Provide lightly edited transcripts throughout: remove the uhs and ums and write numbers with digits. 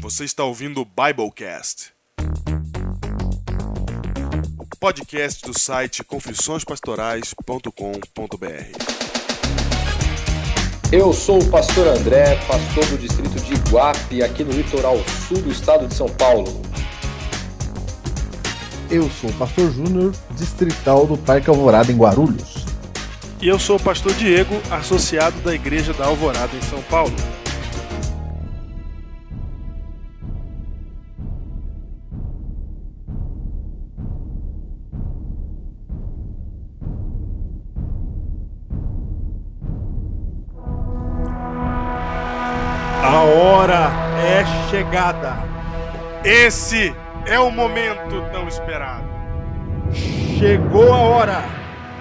Você está ouvindo o Biblecast, o podcast do site confissõespastorais.com.br. Eu sou o pastor André, pastor do distrito de Iguape, aqui no litoral sul do estado de São Paulo. Eu sou o pastor Júnior, distrital do Parque Alvorada, em Guarulhos. E eu sou o pastor Diego, associado da Igreja da Alvorada, em São Paulo. A hora é chegada. Esse é o momento tão esperado. Chegou a hora.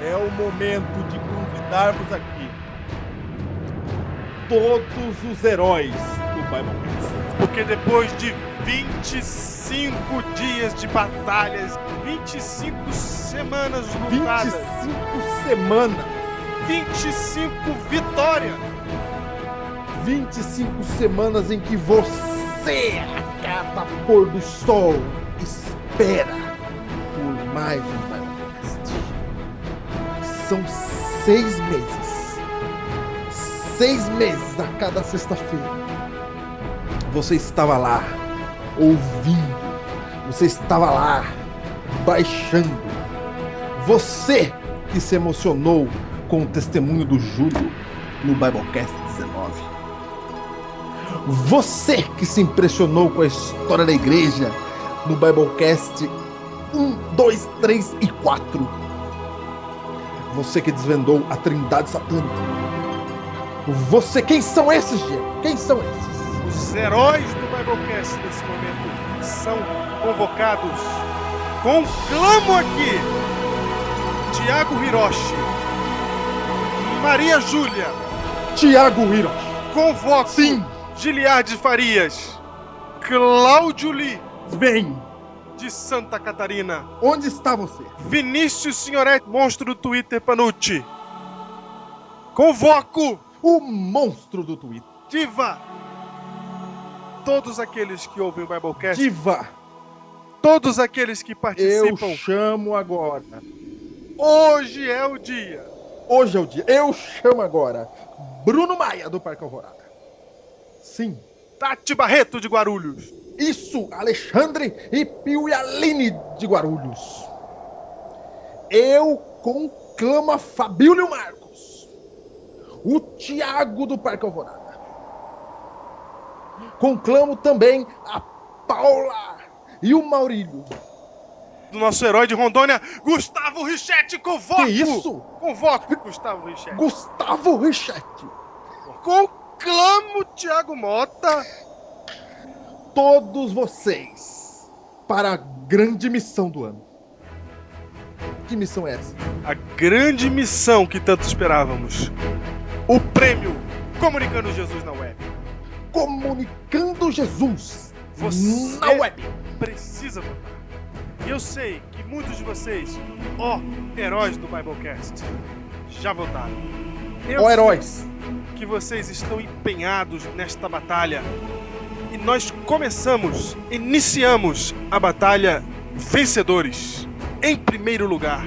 É o momento de convidarmos aqui todos os heróis do Biblecast. Porque depois de 25 dias de batalhas, 25 semanas lutadas, 25 semanas, 25 vitórias, 25 semanas em que você, a cada pôr do sol, espera por mais um Biblecast. São 6 meses. 6 meses a cada sexta-feira. Você estava lá, ouvindo. Você estava lá, baixando. Você que se emocionou com o testemunho do Júlio no Biblecast 19. Você que se impressionou com a história da igreja no Biblecast 1, 2, 3 e 4. Você que desvendou a trindade satânica. Você, quem são esses, Diego? Quem são esses? Os heróis do Biblecast nesse momento são convocados. Conclamo aqui Tiago Hiroshi, Maria Júlia, Tiago Hiroshi. convoco Sim. Giliardi Farias, Cláudio Lee, Vem. de Santa Catarina, Onde está você? Vinícius Signoretti, monstro do Twitter Panucci. Convoco O monstro do Twitter. Diva, todos aqueles que ouvem o Biblecast, Diva. todos aqueles que Eu participam. chamo agora. Hoje é o dia. Hoje é o dia. Eu chamo agora Bruno Maia, do Parque Alvorada. Sim. Tati Barreto, de Guarulhos. Isso, Alexandre e Pio e Aline de Guarulhos. Eu conclamo a Fabíolio Marcos, o Tiago do Parque Alvorada. Conclamo também a Paula e o Maurílio. Do nosso herói de Rondônia, Gustavo Richetti, convoco! Que isso? Convoco Gustavo Richetti. Gustavo Richetti. Conclamo Thiago Mota. Todos vocês para a grande missão do ano. Que missão é essa? A grande missão que tanto esperávamos. O prêmio Comunicando Jesus na Web. Comunicando Jesus Você na web. precisa votar. E eu sei que muitos de vocês, ó heróis do Biblecast, já votaram. Eu Ó sei heróis. que vocês estão empenhados nesta batalha. E nós iniciamos a batalha vencedores, em primeiro lugar.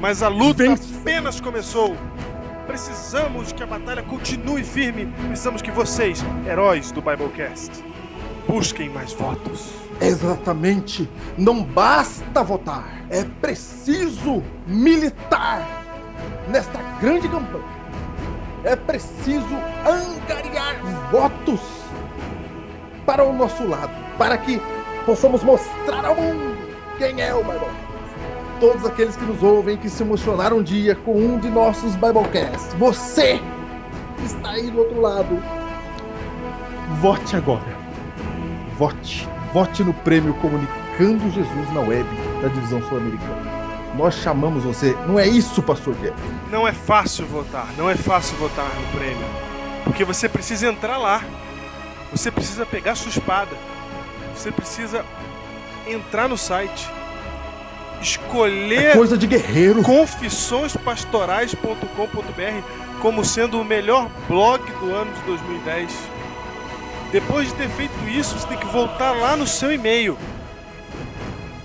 Mas a luta apenas começou. Precisamos que a batalha continue firme. Precisamos que vocês, heróis do Biblecast, busquem mais votos. Exatamente. Não basta votar. É preciso militar nesta grande campanha. É preciso angariar votos para o nosso lado, para que possamos mostrar ao mundo quem é o Biblecast. Todos aqueles que nos ouvem, que se emocionaram um dia com um de nossos Biblecasts. Você que está aí do outro lado, vote agora. Vote. Vote no prêmio Comunicando Jesus na Web da Divisão Sul-Americana. Nós chamamos você. Não é isso, pastor Diego? Não é fácil votar. Não é fácil votar no prêmio. Porque você precisa entrar lá. Você precisa pegar sua espada. Você precisa entrar no site. Escolher coisa de guerreiro. confissõespastorais.com.br como sendo o melhor blog do ano de 2010. Depois de ter feito isso, você tem que voltar lá no seu e-mail.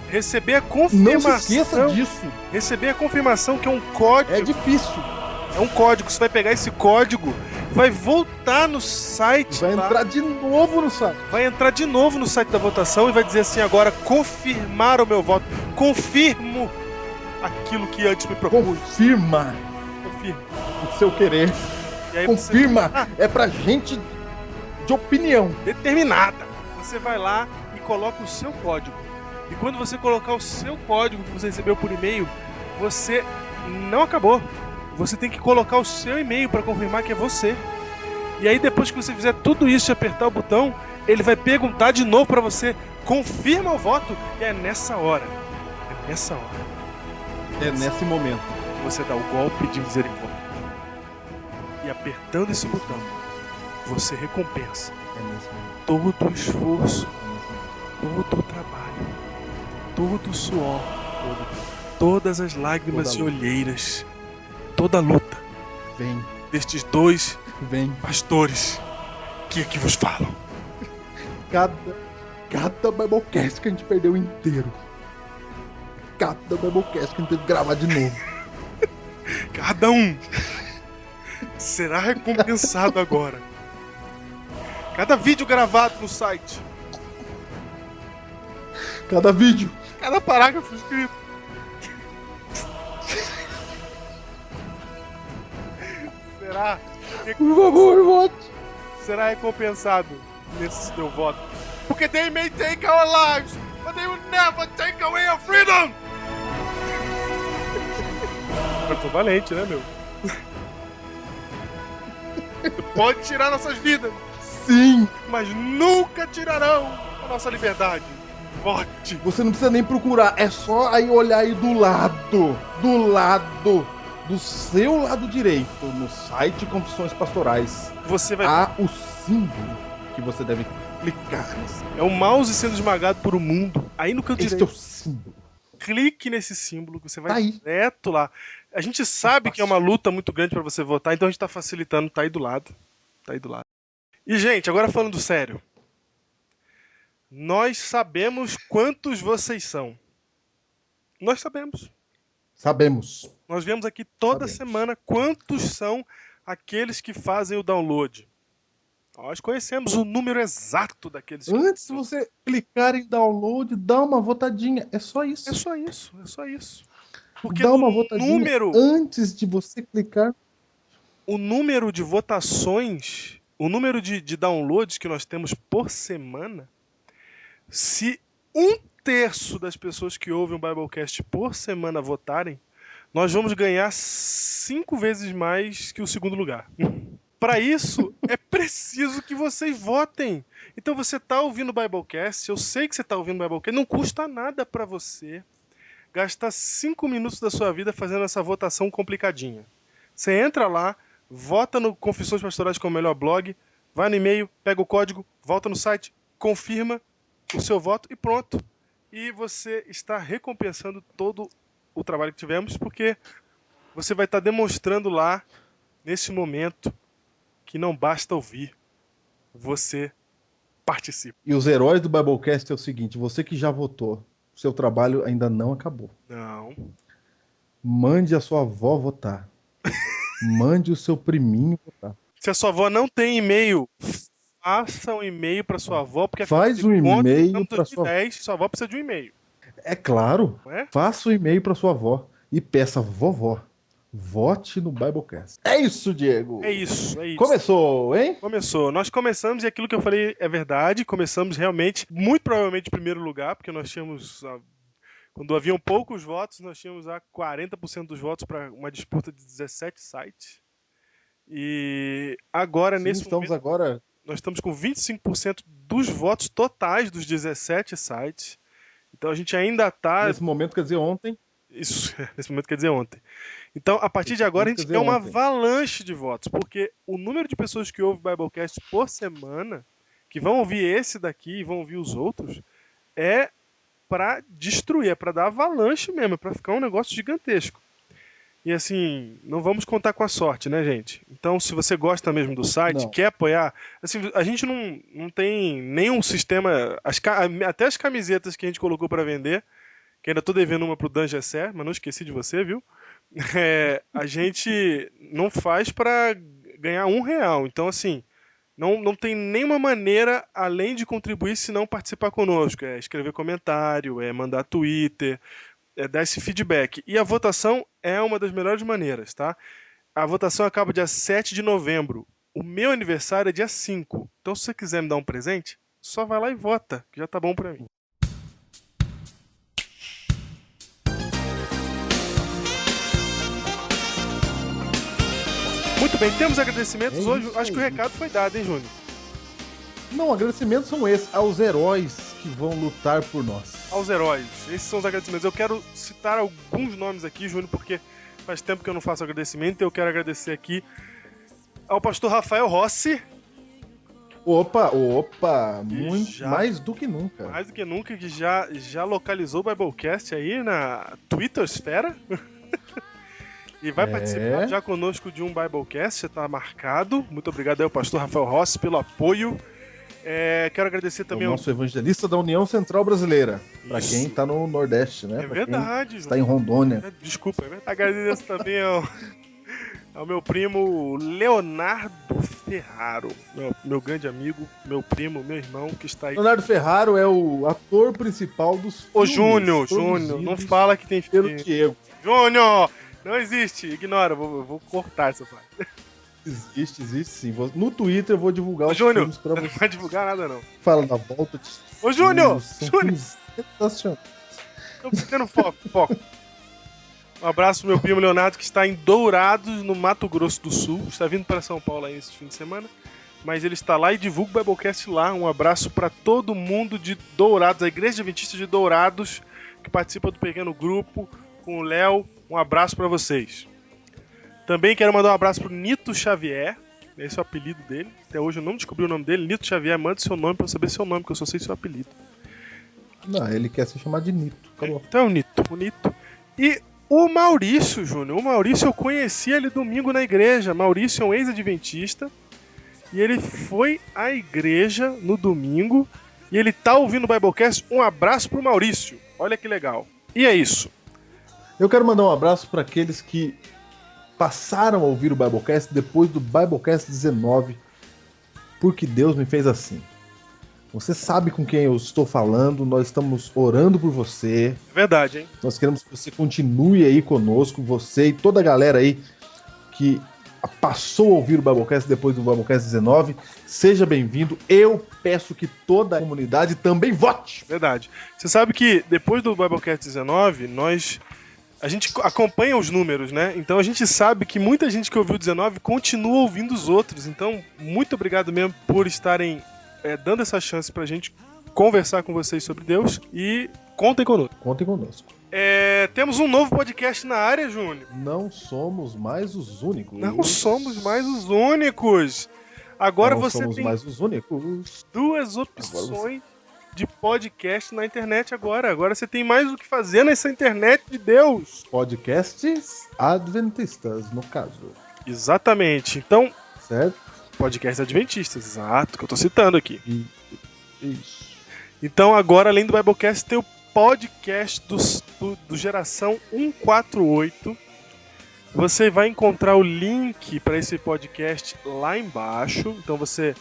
Receber a confirmação. Não se esqueça disso. Receber a confirmação que é um código. É difícil. É um código. Você vai pegar esse código, vai voltar no site. Vai entrar de novo no site. Vai entrar de novo no site da votação e vai dizer assim agora, confirmar o meu voto. Confirmo aquilo que antes me propus. Confirma Confirmo. o seu querer. E aí Confirma. É pra gente de opinião. determinada. Você vai lá e coloca o seu código. E quando você colocar o seu código que você recebeu por e-mail, você não acabou. Você tem que colocar o seu e-mail para confirmar que é você. E aí depois que você fizer tudo isso e apertar o botão, ele vai perguntar de novo para você, confirma o voto? E é nessa hora. É nessa hora. É nesse momento. Que você dá o golpe de misericórdia. E apertando esse botão, você recompensa É nesse momento. todo o esforço, todo o trabalho, todo o suor, todas as lágrimas Toda a e olheiras, toda a luta Vem, destes dois vem. pastores que aqui vos falam. Cada Biblecast que a gente perdeu inteiro. Cada Biblecast que a gente teve que gravar de novo. Cada um será recompensado agora. Cada vídeo gravado no site, Cada vídeo. cada parágrafo escrito. Por favor, vote. Será recompensado nesse seu voto. Porque they may take our lives, but they will never take away our freedom! Eu tô valente, né, meu? Pode tirar nossas vidas, Sim. mas nunca tirarão a nossa liberdade. Vote! Você não precisa nem procurar. É só aí olhar aí do lado. Do seu lado direito. No site Confissões Pastorais. Você vai. Há o símbolo que você deve clicar nesse. É o mouse sendo esmagado por um mundo. Aí no canto Este é direito. o símbolo. Clique nesse símbolo que você vai Tá aí. direto lá. A gente sabe que é uma luta muito grande pra você votar, então a gente tá facilitando, tá aí do lado. Tá aí do lado. E, gente, agora falando sério. Nós sabemos quantos vocês são. Nós sabemos. Sabemos. Nós vemos aqui toda Sabemos. semana quantos são aqueles que fazem o download. Nós conhecemos o número exato daqueles que... Antes de você clicar em download, dá uma votadinha. É só isso. É só isso, é só isso. Porque Dá o uma votadinha número... antes de você clicar. O número de votações, o número de downloads que nós temos por semana, se 1/3 das pessoas que ouvem o Biblecast por semana votarem, nós vamos ganhar 5 vezes mais que o segundo lugar. Para isso, é preciso que vocês votem. Então você está ouvindo o Biblecast, eu sei que você está ouvindo o Biblecast, não custa nada para você gastar 5 minutos da sua vida fazendo essa votação complicadinha. Você entra lá, vota no Confissões Pastorais como melhor blog, vai no e-mail, pega o código, volta no site, confirma o seu voto e pronto. E você está recompensando todo o trabalho que tivemos, porque você vai estar demonstrando lá, nesse momento, que não basta ouvir, você participa. E os heróis do Biblecast é o seguinte: você que já votou, seu trabalho ainda não acabou. Não. Mande a sua avó votar. Mande o seu priminho votar. Se a sua avó não tem e-mail, faça um e-mail para sua avó, porque Faz afinal de um contas, e-mail estamos em pra sua- 2010, sua avó precisa de um e-mail, É claro. não é? Faça o e-mail para sua avó e peça: vovó, vote no Biblecast. É isso, Diego. É isso, é isso. Começou, hein? Começou. Nós começamos, e aquilo que eu falei é verdade, começamos realmente, muito provavelmente em primeiro lugar, porque nós tínhamos, quando haviam poucos votos, nós tínhamos 40% dos votos para uma disputa de 17 sites. E agora, Sim, nesse estamos momento, agora. nós estamos com 25% dos votos totais dos 17 sites. Então a gente ainda está... Nesse momento, quer dizer, ontem. Isso, nesse momento quer dizer ontem. Então, a partir de agora, a gente Quer dizer, tem uma ontem. avalanche de votos, porque o número de pessoas que ouvem o Biblecast por semana, que vão ouvir esse daqui e vão ouvir os outros, é para destruir, é para dar avalanche mesmo, é para ficar um negócio gigantesco. E assim, não vamos contar com a sorte, né, gente? Então, se você gosta mesmo do site, Não. quer apoiar, assim, a gente não tem nenhum sistema, até as camisetas que a gente colocou para vender, que ainda tô devendo uma pro Dan Gessé, mas não esqueci de você, viu? A gente não faz para ganhar R$1. Então, assim, não tem nenhuma maneira, além de contribuir, se não participar conosco. É escrever comentário, é mandar Twitter, é dar esse feedback. E a votação é uma das melhores maneiras, tá? A votação acaba dia 7 de novembro. O meu aniversário é dia 5. Então, se você quiser me dar um presente, só vai lá e vota, que já tá bom pra mim. Muito bem, temos agradecimentos hoje. Acho que o recado foi dado, hein, Júnior? Não, agradecimentos são esses, aos heróis que vão lutar por nós. Aos heróis. Esses são os agradecimentos. Eu quero citar alguns nomes aqui, Júnior, porque faz tempo que eu não faço agradecimento. Eu quero agradecer aqui ao pastor Rafael Rossi. Opa, muito já- mais do que nunca. Mais do que nunca, que já localizou o Biblecast aí na Twittersfera. E vai participar já conosco de um Biblecast, já está marcado. Muito obrigado aí ao pastor Rafael Rossi pelo apoio. Quero agradecer também O nosso evangelista da União Central Brasileira. Pra Isso. quem tá no Nordeste, né? É Pra verdade, quem está em Rondônia. Desculpa, é verdade. Agradeço também ao meu primo Leonardo Ferraro, meu grande amigo, meu primo, meu irmão, que está aí. Leonardo Ferraro é o ator principal dos Ô, filmes Júnior, produzidos não fala que tem pelo filme. Diego. Júnior, não existe, ignora, eu vou cortar essa parte. Existe sim. No Twitter eu vou divulgar Ô, os Júnior, filmes pra não você. vai divulgar nada não. Fala da volta de... Ô, Júnior, São Júnior. filmes sensacionais. Tô perdendo foco. Um abraço pro meu primo Leonardo, que está em Dourados, no Mato Grosso do Sul. Está vindo para São Paulo aí esse fim de semana. Mas ele está lá e divulga o Biblecast lá. Um abraço para todo mundo de Dourados, a Igreja Adventista de Dourados, que participa do pequeno grupo, com o Léo. Um abraço para vocês. Também quero mandar um abraço pro Nito Xavier. Esse é o apelido dele. Até hoje eu não descobri o nome dele. Nito Xavier, manda seu nome para eu saber seu nome, que eu só sei seu apelido. Não, ele quer se chamar de Nito. Acabou. Então, o Nito. E o Maurício, Júnior. O Maurício eu conheci ele domingo na igreja. Maurício é um ex-adventista. E ele foi à igreja no domingo. E ele tá ouvindo o Biblecast. Um abraço pro Maurício. Olha que legal. E é isso. Eu quero mandar um abraço para aqueles que passaram a ouvir o Biblecast depois do Biblecast 19, porque Deus me fez assim. Você sabe com quem eu estou falando, nós estamos orando por você, Verdade, hein? nós queremos que você continue aí conosco, você e toda a galera aí que passou a ouvir o Biblecast depois do Biblecast 19, seja bem-vindo. Eu peço que toda a comunidade também vote. Verdade. Você sabe que depois do Biblecast 19, a gente acompanha os números, né? Então a gente sabe que muita gente que ouviu o 19 continua ouvindo os outros. Então, muito obrigado mesmo por estarem dando essa chance pra gente conversar com vocês sobre Deus e contem conosco. Contem conosco. Temos um novo podcast na área, Júnior. Não somos mais os únicos. Não somos mais os únicos. Agora Não você somos tem mais os únicos. duas opções de podcast na internet agora. Agora você tem mais o que fazer nessa internet de Deus. Podcasts adventistas, no caso. Exatamente. Então, Certo? podcast adventistas, exato, que eu tô citando aqui. Isso. Então agora, além do Biblecast, tem o podcast do Geração 148. Você vai encontrar o link para esse podcast lá embaixo. Então você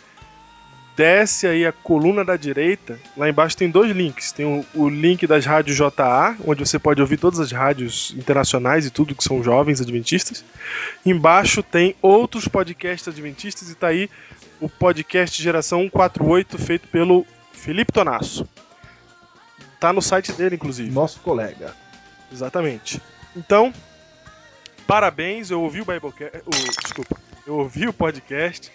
desce aí a coluna da direita. Lá embaixo tem dois links. Tem o link das rádios JA, onde você pode ouvir todas as rádios internacionais e tudo que são jovens adventistas. Embaixo tem outros podcasts adventistas e tá aí o podcast Geração 148, feito pelo Felipe Tonasso. Tá no site dele, inclusive. Nosso colega. Exatamente. Então, parabéns, eu ouvi o Biblecast. Eu ouvi o podcast.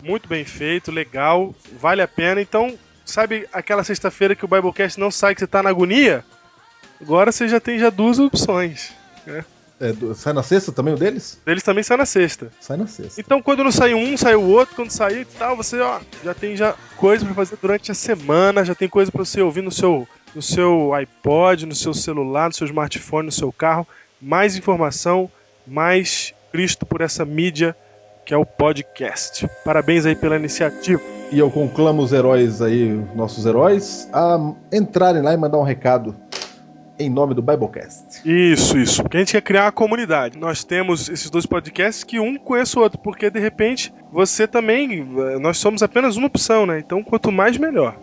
Muito bem feito, legal, vale a pena. Então, sabe aquela sexta-feira que o Biblecast não sai, que você tá na agonia? Agora você já tem duas opções. Né? Sai na sexta também o deles? Eles também saem na sexta. Sai na sexta. Então, quando não sai um, sai o outro. Quando sair e tal, você já tem coisa pra fazer durante a semana. Já tem coisa pra você ouvir no seu iPod, no seu celular, no seu smartphone, no seu carro. Mais informação mais Cristo por essa mídia que é o podcast. Parabéns aí pela iniciativa. E eu conclamo os heróis aí, nossos heróis, a entrarem lá e mandar um recado em nome do Biblecast. Isso. Porque a gente quer criar uma comunidade. Nós temos esses 2 podcasts que um conhece o outro, porque de repente você também, nós somos apenas uma opção, né? Então quanto mais, melhor.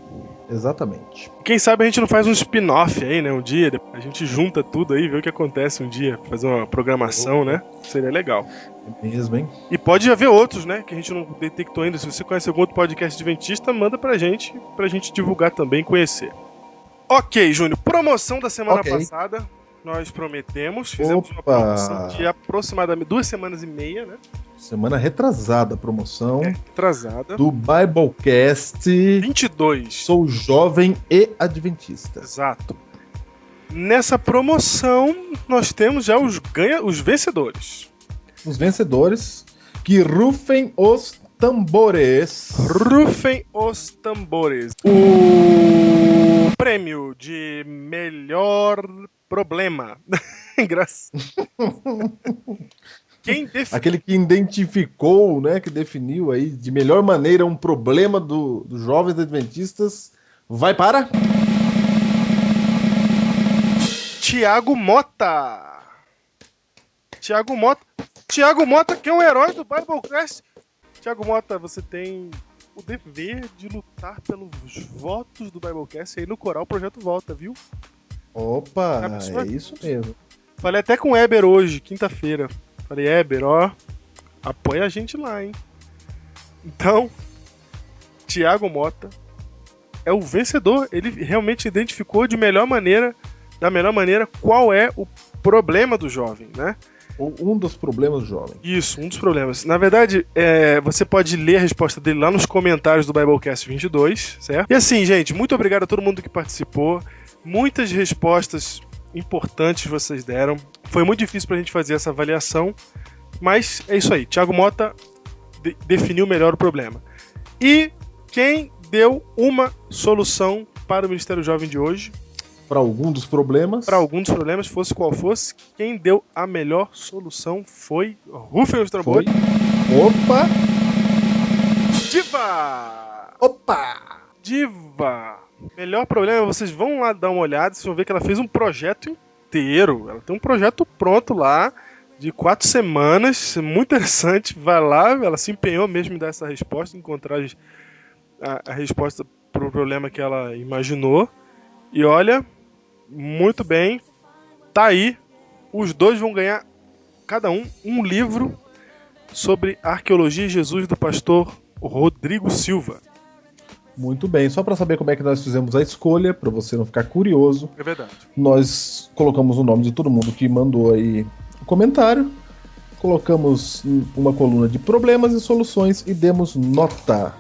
Exatamente. Quem sabe a gente não faz um spin-off aí, né? Um dia, a gente junta tudo aí, vê o que acontece um dia, fazer uma programação, né? Seria legal. É mesmo, hein? E pode haver outros, né? Que a gente não detectou ainda. Se você conhece algum outro podcast adventista, manda pra gente divulgar também e conhecer. Ok, Júnior. Promoção da semana passada. Nós prometemos. Fizemos uma promoção de aproximadamente 2 semanas e meia, né? Semana retrasada a promoção. Retrasada. Do Biblecast 22. Sou jovem e adventista. Exato. Nessa promoção, nós temos já os vencedores. Os vencedores que rufem os tambores. Rufem os tambores. O prêmio de melhor problema. Engraçado. Aquele que identificou, né, que definiu aí de melhor maneira um problema dos jovens adventistas, vai para... Tiago Mota, que é um herói do Biblecast. Tiago Mota, você tem o dever de lutar pelos votos do Biblecast aí no Coral Projeto Volta, viu? Opa, é isso mesmo. Falei até com o Eber hoje, quinta-feira. Falei, Eber, ó, apoia a gente lá, hein? Então, Tiago Mota é o vencedor. Ele realmente identificou da melhor maneira, qual é o problema do jovem, né? Um dos problemas do jovem. Isso, um dos problemas. Na verdade, você pode ler a resposta dele lá nos comentários do Biblecast 22, certo? E assim, gente, muito obrigado a todo mundo que participou. Muitas respostas importantes vocês deram. Foi muito difícil pra gente fazer essa avaliação, mas é isso aí. Tiago Mota definiu melhor o problema. E quem deu uma solução para o Ministério Jovem de hoje? Para algum dos problemas, fosse qual fosse, quem deu a melhor solução foi Rufem os tambores. Opa! Diva! Melhor problema, vocês vão lá dar uma olhada, vocês vão ver que ela fez um projeto inteiro. Ela tem um projeto pronto lá, de 4 semanas, muito interessante. Vai lá, ela se empenhou mesmo em dar essa resposta, encontrar a resposta para o problema que ela imaginou. E olha, muito bem, tá aí. Os 2 vão ganhar, cada um livro sobre arqueologia e Jesus do pastor Rodrigo Silva. Muito bem, só para saber como é que nós fizemos a escolha, para você não ficar curioso. É verdade. Nós colocamos o nome de todo mundo que mandou aí o comentário, colocamos uma coluna de problemas e soluções e demos nota.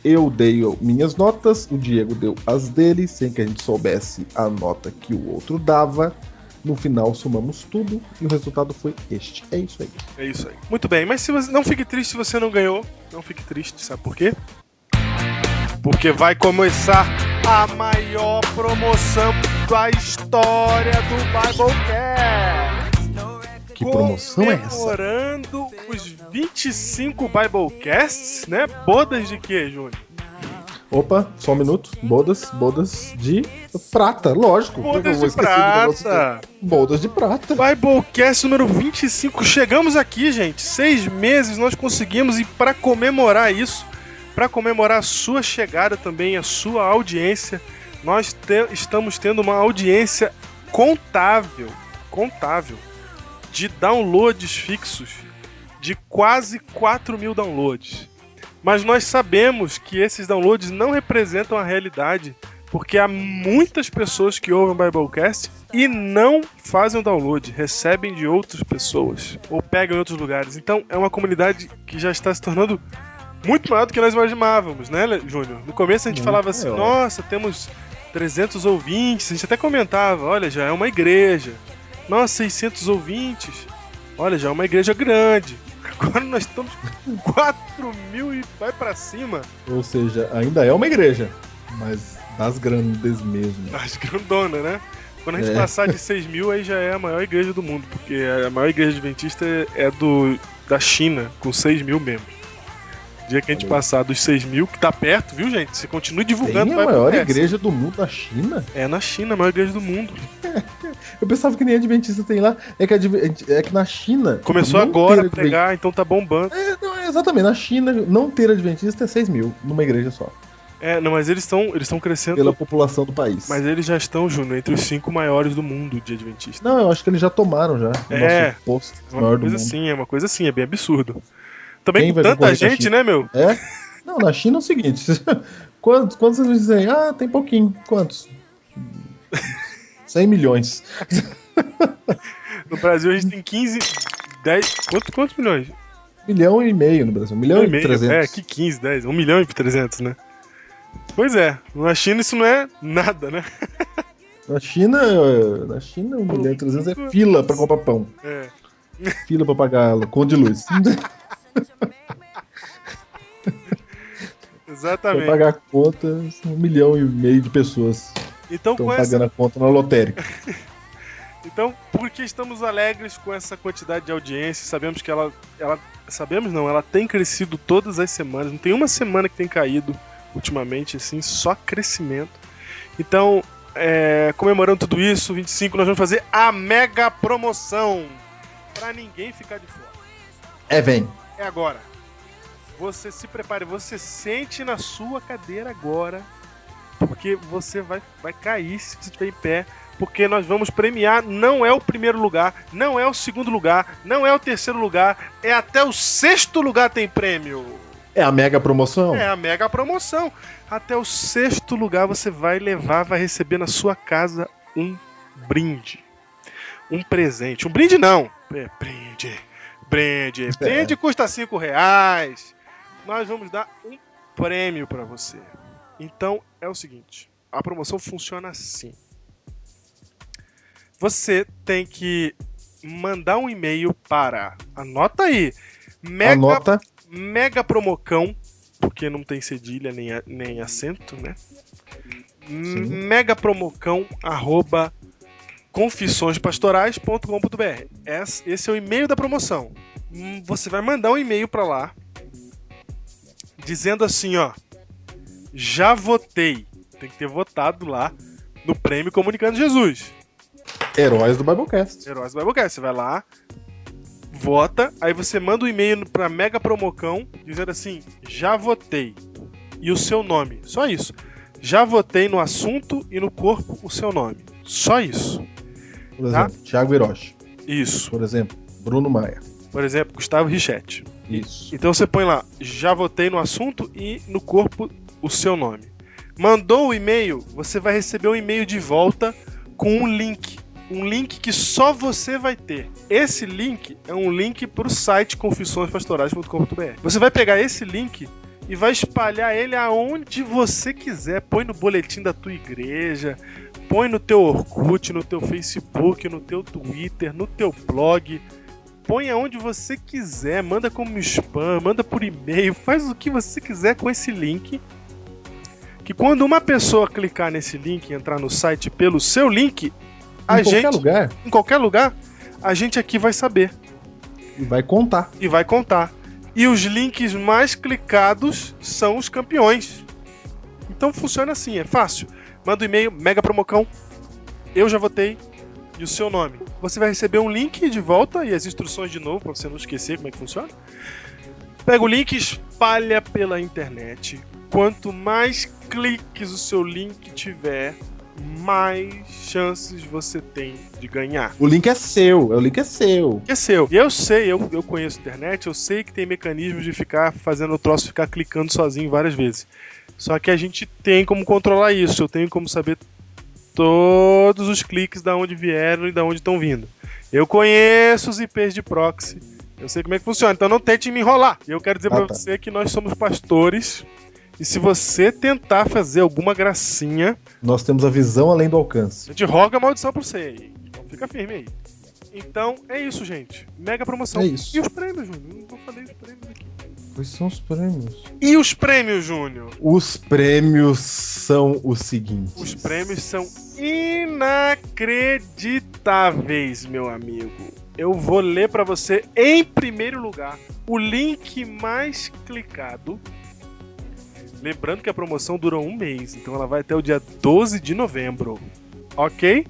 Eu dei minhas notas, o Diego deu as dele, sem que a gente soubesse a nota que o outro dava. No final somamos tudo e o resultado foi este. É isso aí. É isso aí. Muito bem, mas se você não fique triste se você não ganhou. Não fique triste, sabe por quê? Porque vai começar a maior promoção da história do Biblecast. Que promoção é essa? Comemorando os 25 Biblecasts, né? Bodas de quê, Júnior? Opa, só um minuto. Bodas de prata, lógico. Bodas de prata. Bodas de prata. Biblecast número 25. Chegamos aqui, gente. 6 meses nós conseguimos, e para comemorar isso, para comemorar a sua chegada também, a sua audiência, nós estamos tendo uma audiência contável de downloads fixos, de quase 4.000 downloads. Mas nós sabemos que esses downloads não representam a realidade, porque há muitas pessoas que ouvem o Biblecast e não fazem o download, recebem de outras pessoas ou pegam em outros lugares. Então é uma comunidade que já está se tornando muito maior do que nós imaginávamos, né, Júnior? No começo a gente falava assim, nossa, temos 300 ouvintes, a gente até comentava, olha, já é uma igreja. Nossa, 600 ouvintes, olha, já é uma igreja grande. Agora nós estamos com 4.000 e vai pra cima. Ou seja, ainda é uma igreja, mas das grandes mesmo. Das grandonas, né? Quando a gente passar de 6 mil, aí já é a maior igreja do mundo, porque a maior igreja adventista é da China, com 6 mil membros. O dia que a gente passar dos 6 mil, que tá perto, viu, gente? Você continue divulgando. Tem a maior igreja do mundo na China? É na China, a maior igreja do mundo. Eu pensava que nem adventista tem lá. É que na China... Começou agora a pregar, então tá bombando. Exatamente, na China, não ter adventista é 6 mil numa igreja só. Não, mas eles estão crescendo... Pela população do país. Mas eles já estão, Júnior, entre os 5 maiores do mundo de adventistas. Não, eu acho que eles já tomaram já. Nosso posto maior do mundo. É uma coisa assim, é bem absurdo. Também com vai tanta gente, né, meu? Não, na China é o seguinte. Quantos vocês dizem? tem pouquinho. Quantos? 100 milhões. No Brasil a gente tem 10... Quantos milhões? 1,5 milhão no Brasil. 1,3 milhão. Que 15, 10. 1 milhão e 300, né? Pois é. Na China isso não é nada, né? Na China 1 milhão e 300 é fila pra comprar pão. Fila pra pagar conta de luz. Exatamente. Pra pagar a conta, 1,5 milhão de pessoas estão pagando a conta na lotérica. Então, porque estamos alegres com essa quantidade de audiência, sabemos que ela tem crescido todas as semanas, não tem uma semana que tem caído ultimamente, assim, só crescimento. Então, comemorando tudo isso, 25, nós vamos fazer a mega promoção, pra ninguém ficar de fora. Vem. É agora. Você se prepare, você sente na sua cadeira agora, porque você vai cair se você estiver em pé, porque nós vamos premiar, não é o primeiro lugar, não é o segundo lugar, não é o terceiro lugar, é até o 6º lugar tem prêmio. É a mega promoção? É a mega promoção. Até o 6º lugar você vai receber na sua casa um brinde. Um presente. Um brinde não. Brinde custa R$5. Nós vamos dar um prêmio para você. Então é o seguinte, a promoção funciona assim. Você tem que mandar um e-mail para, anota aí, megapromocão, porque não tem cedilha nem acento, né? megapromocão@confissõespastorais.com.br. Esse é o e-mail da promoção. Você vai mandar um e-mail para lá dizendo assim, ó, já votei. Tem que ter votado lá no Prêmio Comunicando Jesus. Heróis do Biblecast. Você vai lá, vota, aí você manda um e-mail pra Mega Promocão dizendo assim, já votei. E o seu nome. Só isso. Já votei no assunto e no corpo o seu nome. Só isso. Por exemplo, Thiago Hiroshi. Isso. Por exemplo, Bruno Maia. Por exemplo, Gustavo Richetti. Isso. Então você põe lá, já votei no assunto e no corpo o seu nome. Mandou o e-mail, você vai receber um e-mail de volta com um link. Um link que só você vai ter. Esse link é um link para o site confissõespastorais.com.br. Você vai pegar esse link e vai espalhar ele aonde você quiser. Põe no boletim da tua igreja, põe no teu Orkut, no teu Facebook, no teu Twitter, no teu blog. Põe aonde você quiser, manda como spam, manda por e-mail, faz o que você quiser com esse link. Que quando uma pessoa clicar nesse link e entrar no site pelo seu link, em qualquer lugar, a gente aqui vai saber. E vai contar. E os links mais clicados são os campeões. Então funciona assim, é fácil. Manda um e-mail, megapromocão, eu já votei, e o seu nome. Você vai receber um link de volta e as instruções de novo, para você não esquecer como é que funciona. Pega o link e espalha pela internet. Quanto mais cliques o seu link tiver, mais chances você tem de ganhar. O link é seu, É seu. E eu sei, eu conheço a internet, eu sei que tem mecanismos de ficar fazendo o troço ficar clicando sozinho várias vezes. Só que a gente tem como controlar isso, eu tenho como saber todos os cliques da onde vieram e da onde estão vindo. Eu conheço os IPs de proxy, eu sei como é que funciona, então não tente me enrolar. E eu quero dizer pra você que nós somos pastores. E se você tentar fazer alguma gracinha... Nós temos a visão além do alcance. A gente roga a maldição pra você aí. Então fica firme aí. Então é isso, gente. Mega promoção. É isso. E os prêmios, Júnior? Não falei os prêmios aqui. Quais são os prêmios? E os prêmios, Júnior? Os prêmios são os seguintes. Os prêmios são inacreditáveis, meu amigo. Eu vou ler pra você, em primeiro lugar, o link mais clicado. Lembrando que a promoção dura um mês, então ela vai até o dia 12 de novembro. Ok?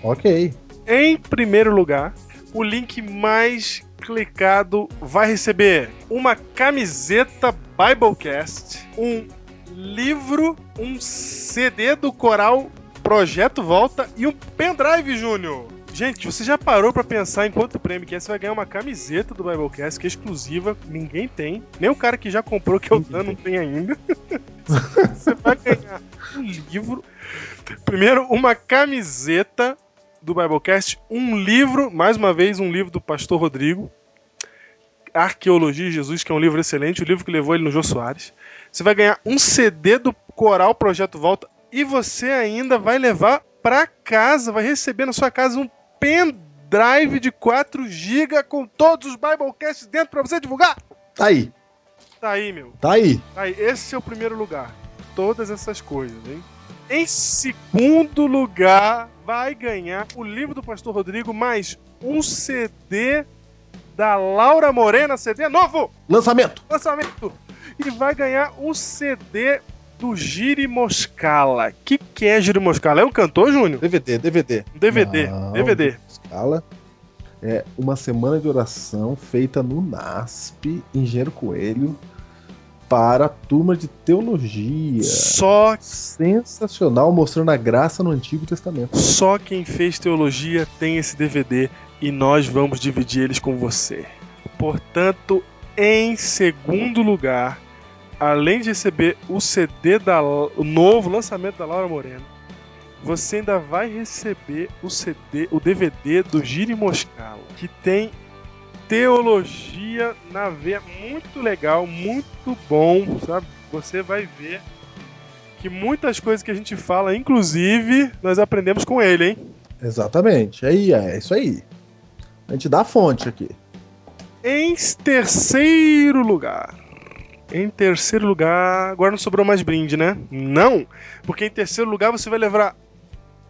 Ok. Em primeiro lugar, o link mais clicado vai receber uma camiseta Biblecast, um livro, um CD do coral Projeto Volta e um pendrive, Júnior. Gente, você já parou pra pensar em quanto prêmio que é? Você vai ganhar uma camiseta do Biblecast, que é exclusiva, ninguém tem. Nem o cara que já comprou, que é o Dan, não tem ainda. Você vai ganhar um livro. Primeiro, uma camiseta do Biblecast, um livro, mais uma vez, um livro do Pastor Rodrigo, Arqueologia de Jesus, que é um livro excelente, o livro que levou ele no Jô Soares. Você vai ganhar um CD do coral Projeto Volta e você ainda vai levar pra casa, vai receber na sua casa um pendrive de 4 GB com todos os Biblecasts dentro pra você divulgar. Tá aí. Tá aí, meu. Tá aí. Tá aí. Esse é o primeiro lugar. Todas essas coisas, hein? Em segundo lugar, vai ganhar o livro do Pastor Rodrigo mais um CD da Laura Morena, CD novo! Lançamento. E vai ganhar um CD do Giri Moscala. Que é Giri Moscala? É um cantor, Júnior? DVD. DVD. Escala. É uma semana de oração feita no NASP, Engenheiro Coelho, para a turma de teologia. Só Sensacional, mostrando a graça no Antigo Testamento. Só quem fez teologia tem esse DVD e nós vamos dividir eles com você. Portanto, em segundo lugar, além de receber o CD o novo lançamento da Laura Moreno, você ainda vai receber o DVD do Giri Moscala, que tem teologia na veia, muito legal, muito bom, sabe? Você vai ver que muitas coisas que a gente fala, inclusive, nós aprendemos com ele, hein? Exatamente, aí é isso aí. A gente dá a fonte aqui. Em terceiro lugar, agora não sobrou mais brinde, né? Não, porque em terceiro lugar você vai levar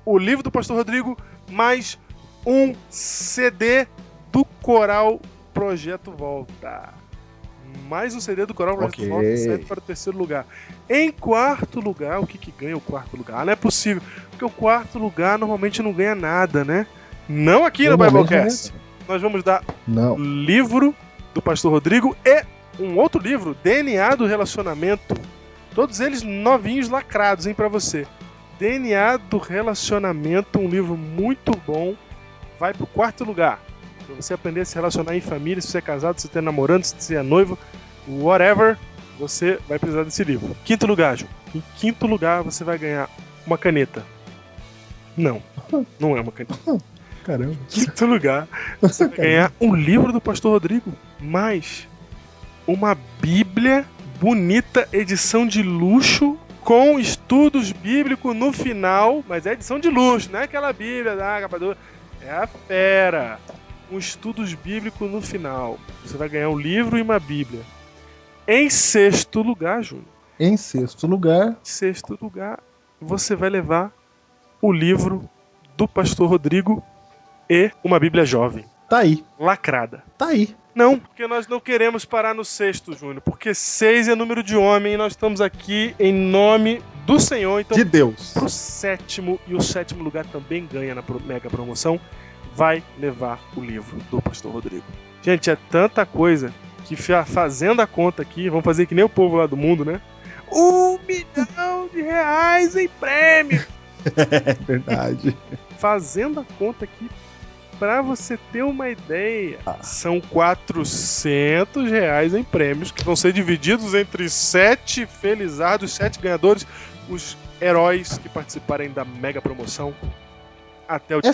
o livro do Pastor Rodrigo mais um CD do coral Projeto Volta. Mais um CD do coral Projeto Volta serve para o terceiro lugar. Em quarto lugar, o que ganha o quarto lugar? Não é possível, porque o quarto lugar normalmente não ganha nada, né? Não aqui no Biblecast. Nós vamos dar o livro do Pastor Rodrigo e um outro livro, DNA do Relacionamento. Todos eles novinhos, lacrados, hein, pra você. DNA do Relacionamento, um livro muito bom, vai pro quarto lugar. Pra você aprender a se relacionar em família, se você é casado, se você é namorando, se você é noivo, whatever, você vai precisar desse livro. Quinto lugar, Ju. Em quinto lugar, você vai ganhar uma caneta. Não é uma caneta. Caramba. Quinto lugar, você vai ganhar um livro do Pastor Rodrigo, mais uma Bíblia bonita, edição de luxo, com estudos bíblicos no final, mas é edição de luxo, não é aquela Bíblia da capa dura, é a fera. Com estudos bíblicos no final. Você vai ganhar um livro e uma Bíblia. Em sexto lugar, Júnior. Em sexto lugar, você vai levar o livro do Pastor Rodrigo e uma Bíblia jovem. tá aí. Lacrada. Tá aí. Não, porque nós não queremos parar no sexto, Júnior. Porque 6 é número de homem e nós estamos aqui em nome do Senhor. Então, De Deus. pro sétimo, e o sétimo lugar também ganha na mega promoção, vai levar o livro do Pastor Rodrigo. Gente, é tanta coisa que fazendo a conta aqui, vamos fazer que nem o povo lá do mundo, né? R$1 milhão em prêmio! É verdade. Fazendo a conta aqui, pra você ter uma ideia, são R$400 em prêmios que vão ser divididos entre 7 felizardos, 7 ganhadores, os heróis que participarem da mega promoção até o dia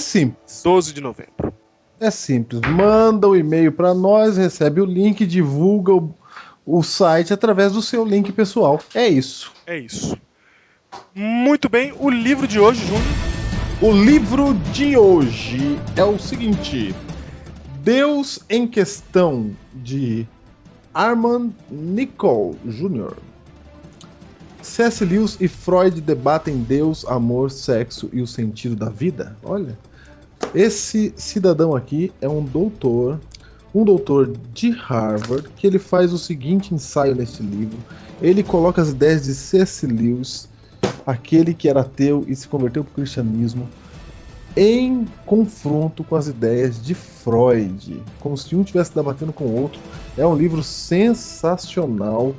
12 de novembro. É simples. Manda o e-mail pra nós, recebe o link, divulga o site através do seu link pessoal. É isso. É isso. Muito bem, o livro de hoje, Júnior. O livro de hoje é o seguinte: Deus em questão de Armand Nicol Jr. C.S. Lewis e Freud debatem Deus, amor, sexo e o sentido da vida. Olha, esse cidadão aqui é um doutor de Harvard, que ele faz o seguinte ensaio neste livro. Ele coloca as ideias de C.S. Lewis, aquele que era ateu e se converteu para o cristianismo, em confronto com as ideias de Freud, como se um estivesse debatendo com o outro. É um livro sensacional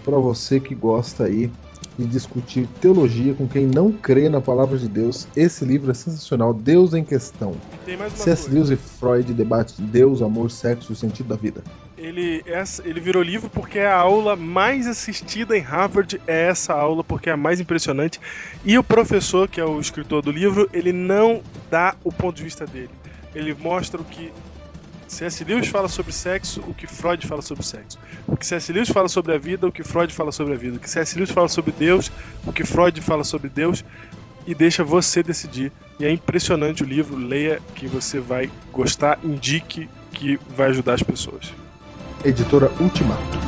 para você que gosta aí de discutir teologia com quem não crê na palavra de Deus. Esse livro é sensacional, Deus em Questão. Tem mais uma C.S. Lewis e Freud debatem Deus, amor, sexo e o sentido da vida. Ele virou livro porque a aula mais assistida em Harvard é essa aula, porque é a mais impressionante. E o professor, que é o escritor do livro, ele não dá o ponto de vista dele. Ele mostra o que C.S. Lewis fala sobre sexo, o que Freud fala sobre sexo. O que C.S. Lewis fala sobre a vida, o que Freud fala sobre a vida. O que C.S. Lewis fala sobre Deus, o que Freud fala sobre Deus. E deixa você decidir. E é impressionante o livro. Leia, que você vai gostar. Indique, que vai ajudar as pessoas. Editora Ultimato.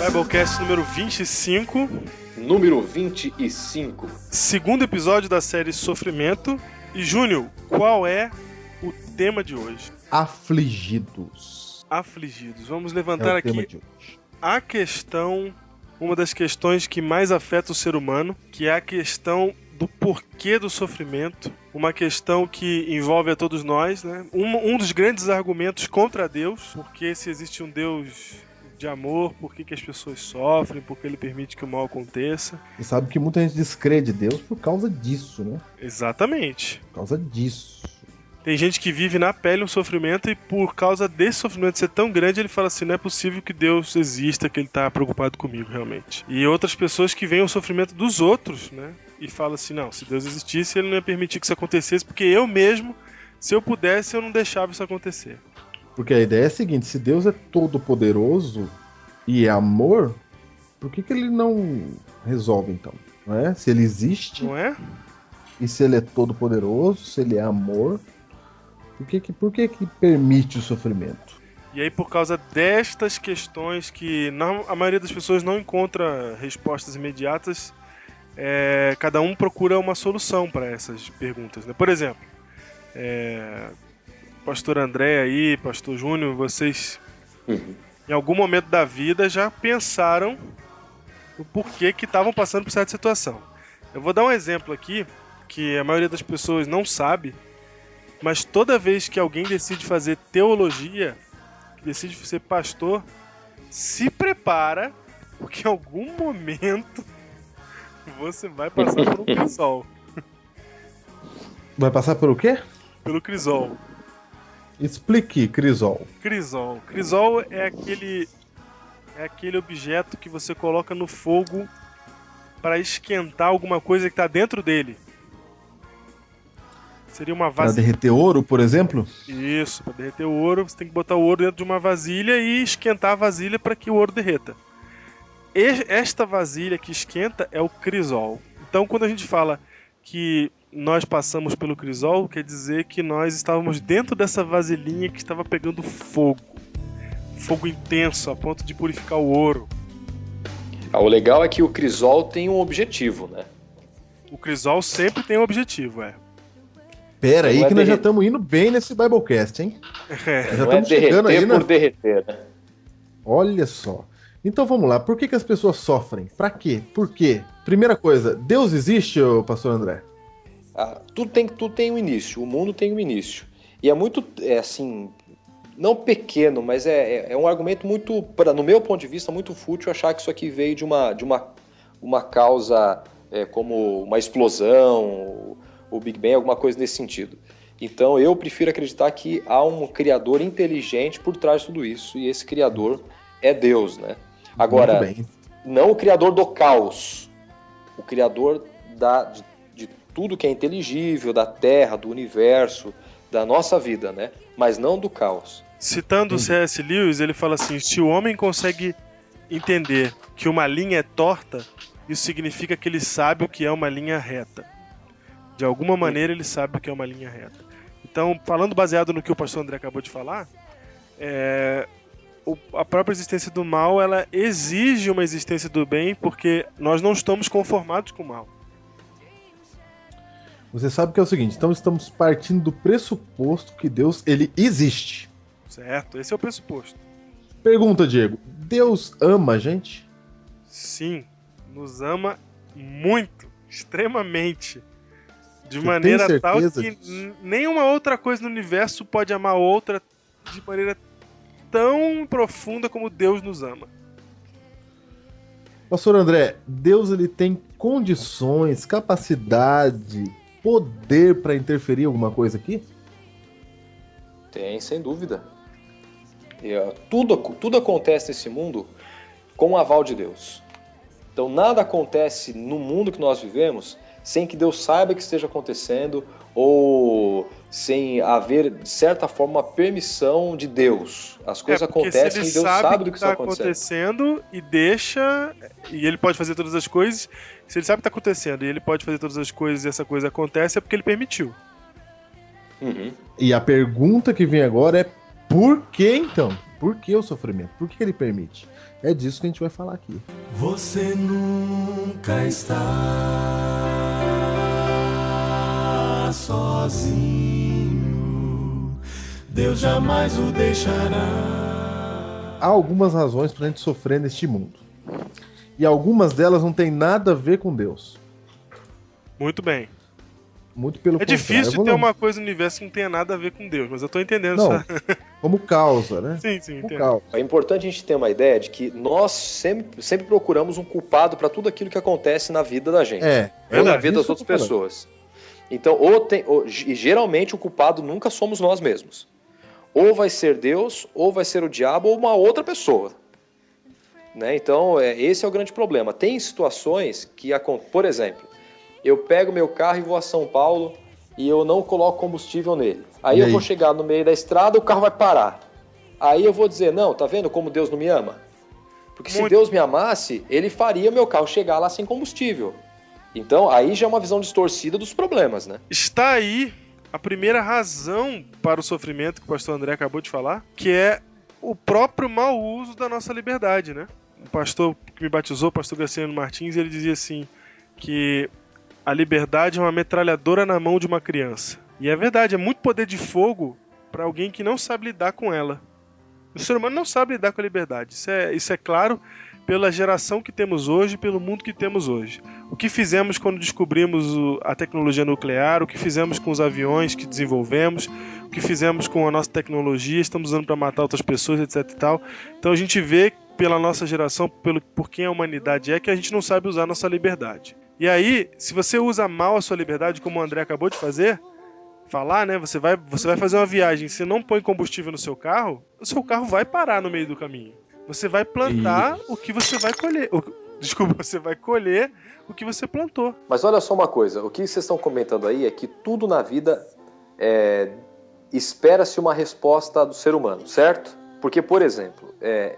Biblecast número 25. Número 25. Segundo episódio da série Sofrimento. E Júnior, qual é o tema de hoje? Afligidos. Afligidos. Vamos levantar tema aqui de hoje. a questão, uma das questões que mais afeta o ser humano, que é a questão do porquê do sofrimento. Uma questão que envolve a todos nós, né? Um dos grandes argumentos contra Deus, porque se existe um Deus de amor, por que as pessoas sofrem, por que ele permite que o mal aconteça. E sabe que muita gente descrê de Deus por causa disso, né? Exatamente. Por causa disso. Tem gente que vive na pele um sofrimento e por causa desse sofrimento ser tão grande, ele fala assim, não é possível que Deus exista, que ele tá preocupado comigo, realmente. E outras pessoas que veem o sofrimento dos outros, né? E falam assim, não, se Deus existisse, ele não ia permitir que isso acontecesse, porque eu mesmo, se eu pudesse, eu não deixava isso acontecer. Porque a ideia é a seguinte, se Deus é todo poderoso e é amor, por que ele não resolve então? Não é? Se ele existe, Não é? e se ele é todo poderoso, se ele é amor, por que permite o sofrimento? E aí, por causa destas questões que a maioria das pessoas não encontra respostas imediatas, cada um procura uma solução para essas perguntas, né? Por exemplo, Pastor André aí, Pastor Júnior, vocês em algum momento da vida já pensaram o porquê que estavam passando por certa situação. Eu vou dar um exemplo aqui, que a maioria das pessoas não sabe, mas toda vez que alguém decide fazer teologia, decide ser pastor, se prepara, porque em algum momento você vai passar por um crisol. Vai passar pelo quê? Pelo crisol. Explique, Crisol. Crisol. Crisol é aquele objeto que você coloca no fogo para esquentar alguma coisa que está dentro dele. Seria uma Para vasilha. derreter ouro, por exemplo? Isso, para derreter o ouro, você tem que botar o ouro dentro de uma vasilha e esquentar a vasilha para que o ouro derreta. Esta vasilha que esquenta é o crisol. Então, quando a gente fala que nós passamos pelo crisol, quer dizer que nós estávamos dentro dessa vasilhinha que estava pegando fogo. Fogo intenso, a ponto de purificar o ouro. O legal é que o crisol tem um objetivo, né? O crisol sempre tem um objetivo, Pera aí Não é que nós já derreter. estamos indo bem nesse Biblecast, hein? Já Não é estamos chegando derreter aí, né? por derreter, né? Olha só. Então vamos lá, por que as pessoas sofrem? Pra quê? Por quê? Primeira coisa, Deus existe, ô pastor André? Tudo tem um início, o mundo tem um início. E é muito, assim, não pequeno, mas é um argumento muito, no meu ponto de vista, muito fútil achar que isso aqui veio de uma causa como uma explosão, o Big Bang, alguma coisa nesse sentido. Então eu prefiro acreditar que há um criador inteligente por trás de tudo isso, e esse criador é Deus, né? Agora, não o criador do caos, o criador de tudo que é inteligível, da Terra, do universo, da nossa vida, né? Mas não do caos. Citando o C.S. Lewis, ele fala assim: se o homem consegue entender que uma linha é torta, isso significa que ele sabe o que é uma linha reta. De alguma maneira ele sabe o que é uma linha reta. Então, falando baseado no que o pastor André acabou de falar, a própria existência do mal, ela exige uma existência do bem, porque nós não estamos conformados com o mal. Você sabe que é o seguinte, então estamos partindo do pressuposto que Deus, ele existe. Certo, esse é o pressuposto. Pergunta, Diego, Deus ama a gente? Sim, nos ama muito, extremamente. De Você maneira tem tal certeza que disso? nenhuma outra coisa no universo pode amar outra de maneira tão profunda como Deus nos ama. Pastor André, Deus ele tem condições, capacidade, poder para interferir em alguma coisa aqui? Tem, sem dúvida. Tudo acontece nesse mundo com o aval de Deus. Então nada acontece no mundo que nós vivemos sem que Deus saiba que esteja acontecendo ou sem haver, de certa forma, uma permissão de Deus. As coisas acontecem e Deus sabe do que está acontecendo e deixa, e ele pode fazer todas as coisas. Se ele sabe o que está acontecendo e ele pode fazer todas as coisas e essa coisa acontece, é porque ele permitiu. Uhum. E a pergunta que vem agora é por que então? Por que o sofrimento? Por que ele permite? É disso que a gente vai falar aqui. Você nunca está sozinho, Deus jamais o deixará. Há algumas razões para a gente sofrer neste mundo. E algumas delas não tem nada a ver com Deus. Muito bem. Muito pelo contrário. É difícil ter uma coisa no universo que não tenha nada a ver com Deus, mas eu tô entendendo não, isso. como causa, né? Sim, como entendo. causa. É importante a gente ter uma ideia de que nós sempre procuramos um culpado para tudo aquilo que acontece na vida da gente. Ou na vida das outras pessoas. Então, e geralmente o culpado nunca somos nós mesmos. Ou vai ser Deus, ou vai ser o diabo, ou uma outra pessoa. Né? Então, esse é o grande problema. Tem situações que, por exemplo, eu pego meu carro e vou a São Paulo e eu não coloco combustível nele. Aí eu vou chegar no meio da estrada, o carro vai parar. Aí eu vou dizer, não, tá vendo como Deus não me ama? Porque se Deus me amasse, ele faria meu carro chegar lá sem combustível. Então, aí já é uma visão distorcida dos problemas, né? Está aí a primeira razão para o sofrimento que o pastor André acabou de falar, que é o próprio mau uso da nossa liberdade, né? O pastor que me batizou, o pastor Graciano Martins, ele dizia assim, que a liberdade é uma metralhadora na mão de uma criança. E é verdade, é muito poder de fogo para alguém que não sabe lidar com ela. O ser humano não sabe lidar com a liberdade. Isso é claro pela geração que temos hoje, pelo mundo que temos hoje. O que fizemos quando descobrimos a tecnologia nuclear, o que fizemos com os aviões que desenvolvemos, o que fizemos com a nossa tecnologia, estamos usando para matar outras pessoas, etc e tal. Então a gente vê pela nossa geração, por quem a humanidade é, que a gente não sabe usar a nossa liberdade. E aí, se você usa mal a sua liberdade, como o André acabou de falar, né? Você vai fazer uma viagem, você não põe combustível no seu carro, o seu carro vai parar no meio do caminho. Você vai plantar o que você vai colher. Você vai colher o que você plantou. Mas olha só uma coisa, o que vocês estão comentando aí é que tudo na vida espera-se uma resposta do ser humano, certo? Porque, por exemplo,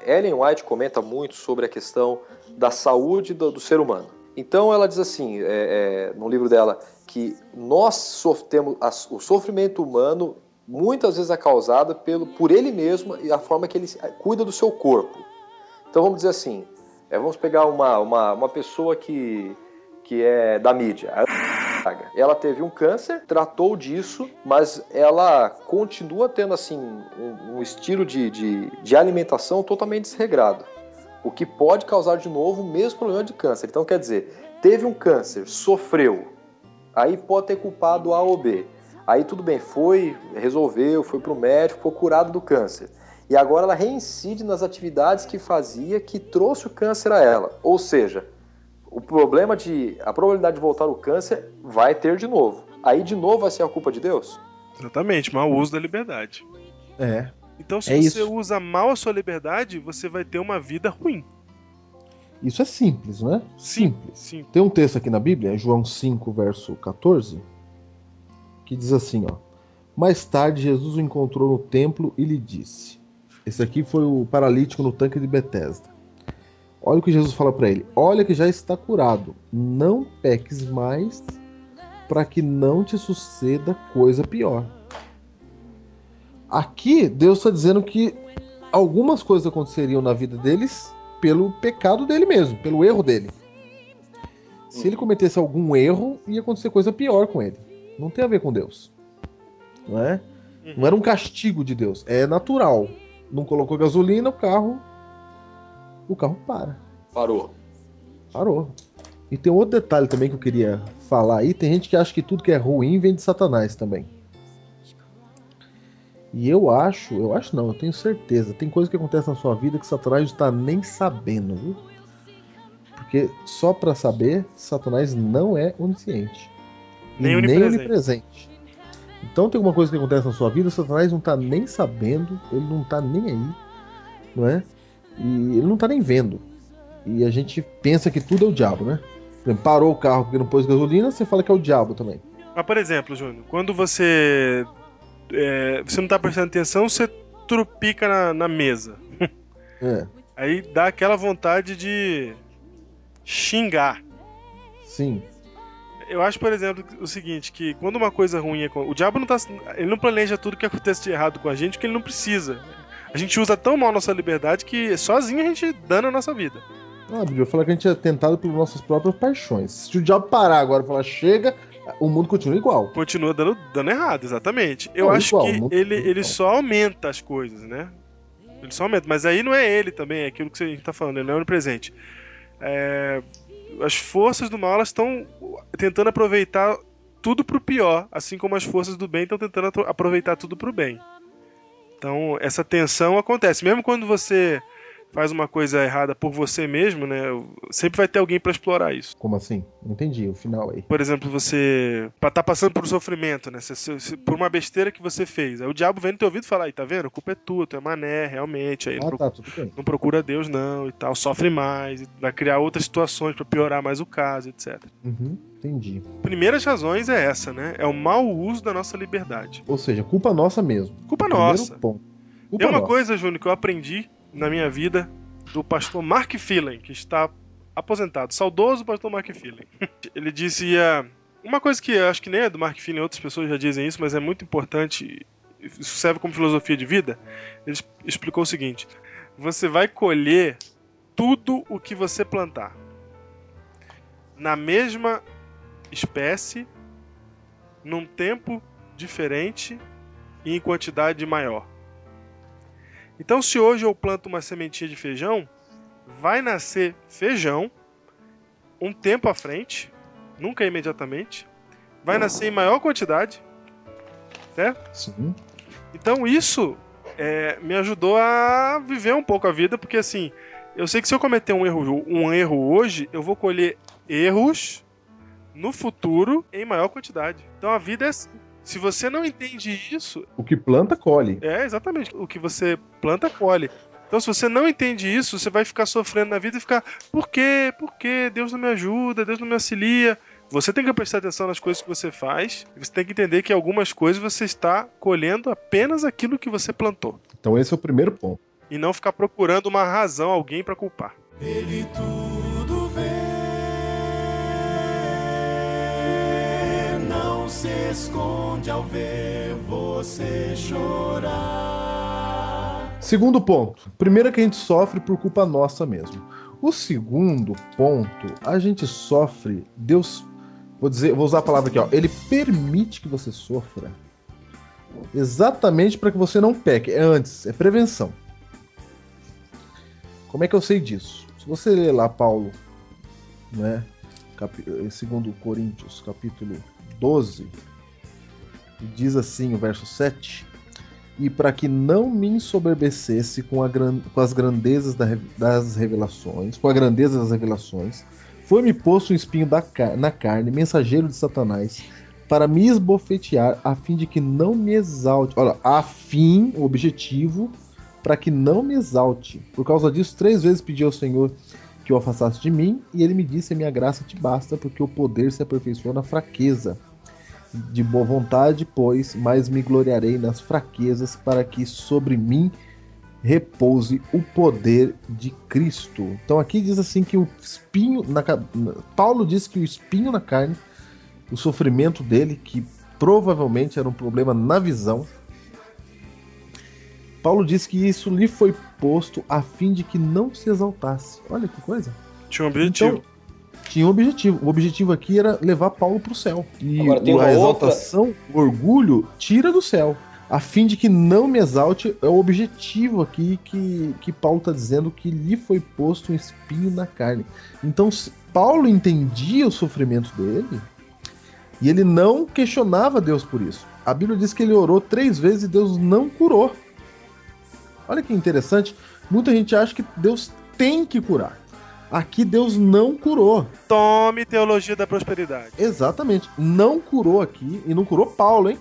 Ellen White comenta muito sobre a questão da saúde do ser humano. Então ela diz assim, no livro dela, que nós temos o sofrimento humano muitas vezes é causado por ele mesmo e a forma que ele cuida do seu corpo. Então vamos dizer assim, vamos pegar uma pessoa que é da mídia. Ela teve um câncer, tratou disso, mas ela continua tendo assim um estilo de alimentação totalmente desregrado. o que pode causar de novo o mesmo problema de câncer. Então, quer dizer, teve um câncer, sofreu, aí pode ter culpado A ou B. Aí tudo bem, resolveu, foi pro médico, foi curado do câncer. E agora ela reincide nas atividades que fazia, que trouxe o câncer a ela. Ou seja, a probabilidade de voltar o câncer vai ter de novo. Aí de novo vai ser a culpa de Deus? Exatamente, mau uso da liberdade. Então se você usa mal a sua liberdade, você vai ter uma vida ruim. Isso é simples, não é? Simples. Tem um texto aqui na Bíblia, João 5, verso 14, que diz assim, ó. Mais tarde, Jesus o encontrou no templo e lhe disse... Esse aqui foi o paralítico no tanque de Betesda. Olha o que Jesus fala para ele. Olha que já está curado. Não peques mais para que não te suceda coisa pior. Aqui, Deus está dizendo que algumas coisas aconteceriam na vida deles pelo pecado dele mesmo, pelo erro dele. Se ele cometesse algum erro, ia acontecer coisa pior com ele. Não tem a ver com Deus. Não é? Não era um castigo de Deus. É natural. Não colocou gasolina, o carro para. Parou. E tem outro detalhe também que eu queria falar aí. Tem gente que acha que tudo que é ruim vem de Satanás também. E eu tenho certeza. Tem coisa que acontece na sua vida que Satanás não está nem sabendo, viu? Porque só para saber, Satanás não é onisciente. Nem onipresente. Então tem alguma coisa que acontece na sua vida, Satanás não tá nem sabendo, ele não tá nem aí, não é? E ele não tá nem vendo. E a gente pensa que tudo é o diabo, né? Por exemplo, parou o carro porque não pôs gasolina, você fala que é o diabo também. Mas, por exemplo, Júnior, quando você não tá prestando atenção, você trupica na mesa. Aí dá aquela vontade de xingar. Sim. Eu acho, por exemplo, o seguinte, que quando uma coisa ruim o diabo ele não planeja tudo que acontece de errado com a gente, porque ele não precisa. A gente usa tão mal a nossa liberdade que sozinho a gente dana a nossa vida. A Bíblia fala que a gente é tentado pelas nossas próprias paixões. Se o diabo parar agora e falar chega, o mundo continua igual. Continua dando errado, exatamente. Eu acho que ele só aumenta as coisas, né? Ele só aumenta, mas aí não é ele também, é aquilo que a gente tá falando, ele não é onipresente. As forças do mal, elas estão tentando aproveitar tudo pro pior, assim como as forças do bem estão tentando aproveitar tudo pro bem. Então, essa tensão acontece. Mesmo quando você faz uma coisa errada por você mesmo, né? Sempre vai ter alguém pra explorar isso. Como assim? Não entendi o final aí. Por exemplo, você tá passando por um sofrimento, né? Por uma besteira que você fez. Aí o diabo vem no teu ouvido e fala, aí, tá vendo? A culpa é tua, tu é mané, realmente. Aí tudo bem. Não procura Deus não e tal, sofre mais, vai criar outras situações pra piorar mais o caso, etc. Entendi. Primeiras razões é essa, né? É o mau uso da nossa liberdade. Ou seja, culpa nossa mesmo. Culpa nossa. Tem uma coisa, Júnior, que eu aprendi na minha vida do pastor Mark Phelan, que está aposentado, saudoso pastor Mark Phelan. Ele dizia uma coisa que eu acho que nem é do Mark Phelan, outras pessoas já dizem isso, mas é muito importante, isso serve como filosofia de vida. Ele explicou o seguinte: você vai colher tudo o que você plantar, na mesma espécie, num tempo diferente e em quantidade maior. Então, se hoje eu planto uma sementinha de feijão, vai nascer feijão um tempo à frente, nunca imediatamente, vai nascer em maior quantidade, certo? Sim. Então isso me ajudou a viver um pouco a vida, porque assim, eu sei que se eu cometer um erro hoje, eu vou colher erros no futuro em maior quantidade. Então a vida é assim. Se você não entende isso... O que planta, colhe. Exatamente. O que você planta, colhe. Então, se você não entende isso, você vai ficar sofrendo na vida e ficar... Por quê? Por quê? Deus não me ajuda, Deus não me auxilia. Você tem que prestar atenção nas coisas que você faz. Você tem que entender que algumas coisas você está colhendo apenas aquilo que você plantou. Então esse é o primeiro ponto. E não ficar procurando uma razão, alguém para culpar. Ele tudo vê. Não se esconde ao ver você chorar. Segundo ponto. Primeiro é que a gente sofre por culpa nossa mesmo. O segundo ponto, a gente sofre, Deus, vou usar a palavra aqui, ó, ele permite que você sofra exatamente para que você não peque. É antes, é prevenção. Como é que eu sei disso? Se você ler lá Paulo, né, segundo Coríntios, capítulo 12, diz assim, o verso 7, e para que não me ensoberbecesse com as grandezas das revelações, com a grandeza das revelações, foi-me posto um espinho na carne, mensageiro de Satanás, para me esbofetear, a fim de que não me exalte. Olha, o objetivo, para que não me exalte. Por causa disso, 3 vezes pedi ao Senhor que o afastasse de mim, e ele me disse, a minha graça te basta, porque o poder se aperfeiçoa na fraqueza. De boa vontade, pois, mas me gloriarei nas fraquezas, para que sobre mim repouse o poder de Cristo. Então aqui diz assim que o espinho Paulo diz que o espinho na carne, o sofrimento dele, que provavelmente era um problema na visão, Paulo diz que isso lhe foi posto a fim de que não se exaltasse. Olha que coisa. Tinha um objetivo. Então, tinha um objetivo. O objetivo aqui era levar Paulo para o céu. E agora, tem a exaltação, o orgulho, tira do céu. A fim de que não me exalte, é o objetivo aqui que Paulo está dizendo, que lhe foi posto um espinho na carne. Então, Paulo entendia o sofrimento dele e ele não questionava Deus por isso. A Bíblia diz que ele orou 3 vezes e Deus não curou. Olha que interessante. Muita gente acha que Deus tem que curar. Aqui Deus não curou. Tome teologia da prosperidade. Exatamente. Não curou aqui. E não curou Paulo, hein?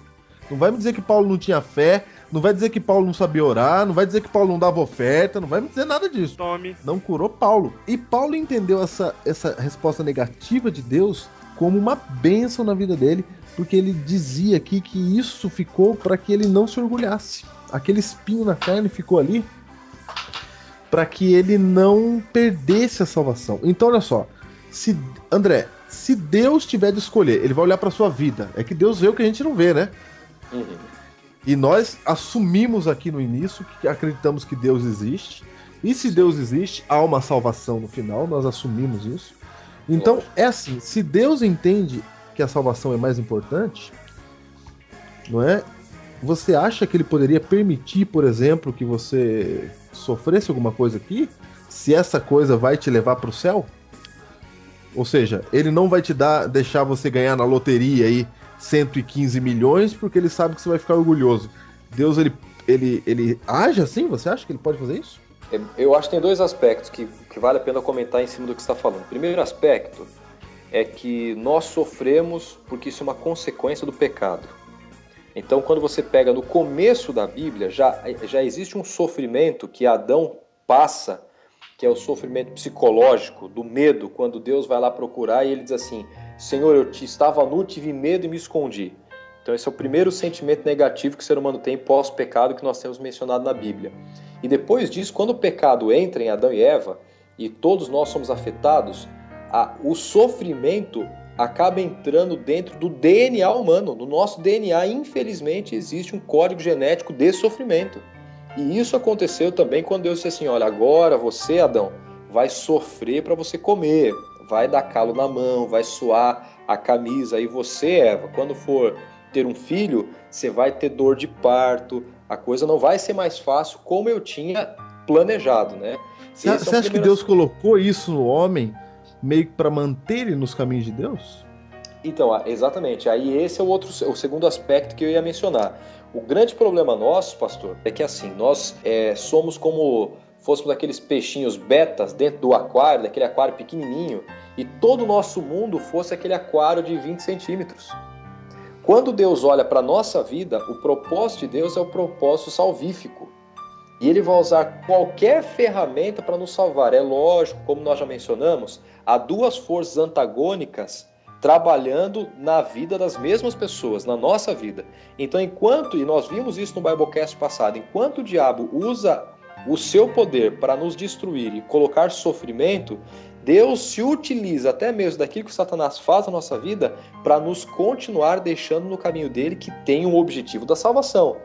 Não vai me dizer que Paulo não tinha fé. Não vai dizer que Paulo não sabia orar. Não vai dizer que Paulo não dava oferta. Não vai me dizer nada disso. Tome. Não curou Paulo. E Paulo entendeu essa resposta negativa de Deus como uma bênção na vida dele. Porque ele dizia aqui que isso ficou para que ele não se orgulhasse. Aquele espinho na carne ficou ali para que ele não perdesse a salvação. Então, olha só, André, se Deus tiver de escolher, ele vai olhar para sua vida. É que Deus vê o que a gente não vê, né? Uhum. E nós assumimos aqui no início que acreditamos que Deus existe. E se Deus existe, há uma salvação no final, nós assumimos isso. Então, é assim, se Deus entende que a salvação é mais importante, não é? Você acha que ele poderia permitir, por exemplo, que você sofresse alguma coisa aqui? Se essa coisa vai te levar para o céu? Ou seja, ele não vai te deixar você ganhar na loteria aí 115 milhões porque ele sabe que você vai ficar orgulhoso. Deus, ele age assim? Você acha que ele pode fazer isso? Eu acho que tem 2 aspectos que vale a pena comentar em cima do que você está falando. O primeiro aspecto é que nós sofremos porque isso é uma consequência do pecado. Então, quando você pega no começo da Bíblia, já existe um sofrimento que Adão passa, que é o sofrimento psicológico, do medo, quando Deus vai lá procurar e ele diz assim, Senhor, eu estava nu, tive medo e me escondi. Então esse é o primeiro sentimento negativo que o ser humano tem pós-pecado, que nós temos mencionado na Bíblia. E depois disso, quando o pecado entra em Adão e Eva, e todos nós somos afetados, o sofrimento acaba entrando dentro do DNA humano. No nosso DNA, infelizmente, existe um código genético de sofrimento. E isso aconteceu também quando Deus disse assim, olha, agora você, Adão, vai sofrer para você comer, vai dar calo na mão, vai suar a camisa. E você, Eva, quando for ter um filho, você vai ter dor de parto, a coisa não vai ser mais fácil como eu tinha planejado, né? Você acha que Deus colocou isso no homem meio que para manter ele nos caminhos de Deus? Então, exatamente. Aí esse é o segundo aspecto que eu ia mencionar. O grande problema nosso, pastor, é que assim, nós somos como fôssemos aqueles peixinhos betas dentro do aquário, daquele aquário pequenininho, e todo o nosso mundo fosse aquele aquário de 20 centímetros. Quando Deus olha para a nossa vida, o propósito de Deus é o propósito salvífico. E Ele vai usar qualquer ferramenta para nos salvar. É lógico, como nós já mencionamos, há 2 forças antagônicas trabalhando na vida das mesmas pessoas, na nossa vida. Então, e nós vimos isso no Biblecast passado, enquanto o diabo usa o seu poder para nos destruir e colocar sofrimento, Deus se utiliza até mesmo daquilo que Satanás faz na nossa vida para nos continuar deixando no caminho dele, que tem um objetivo da salvação.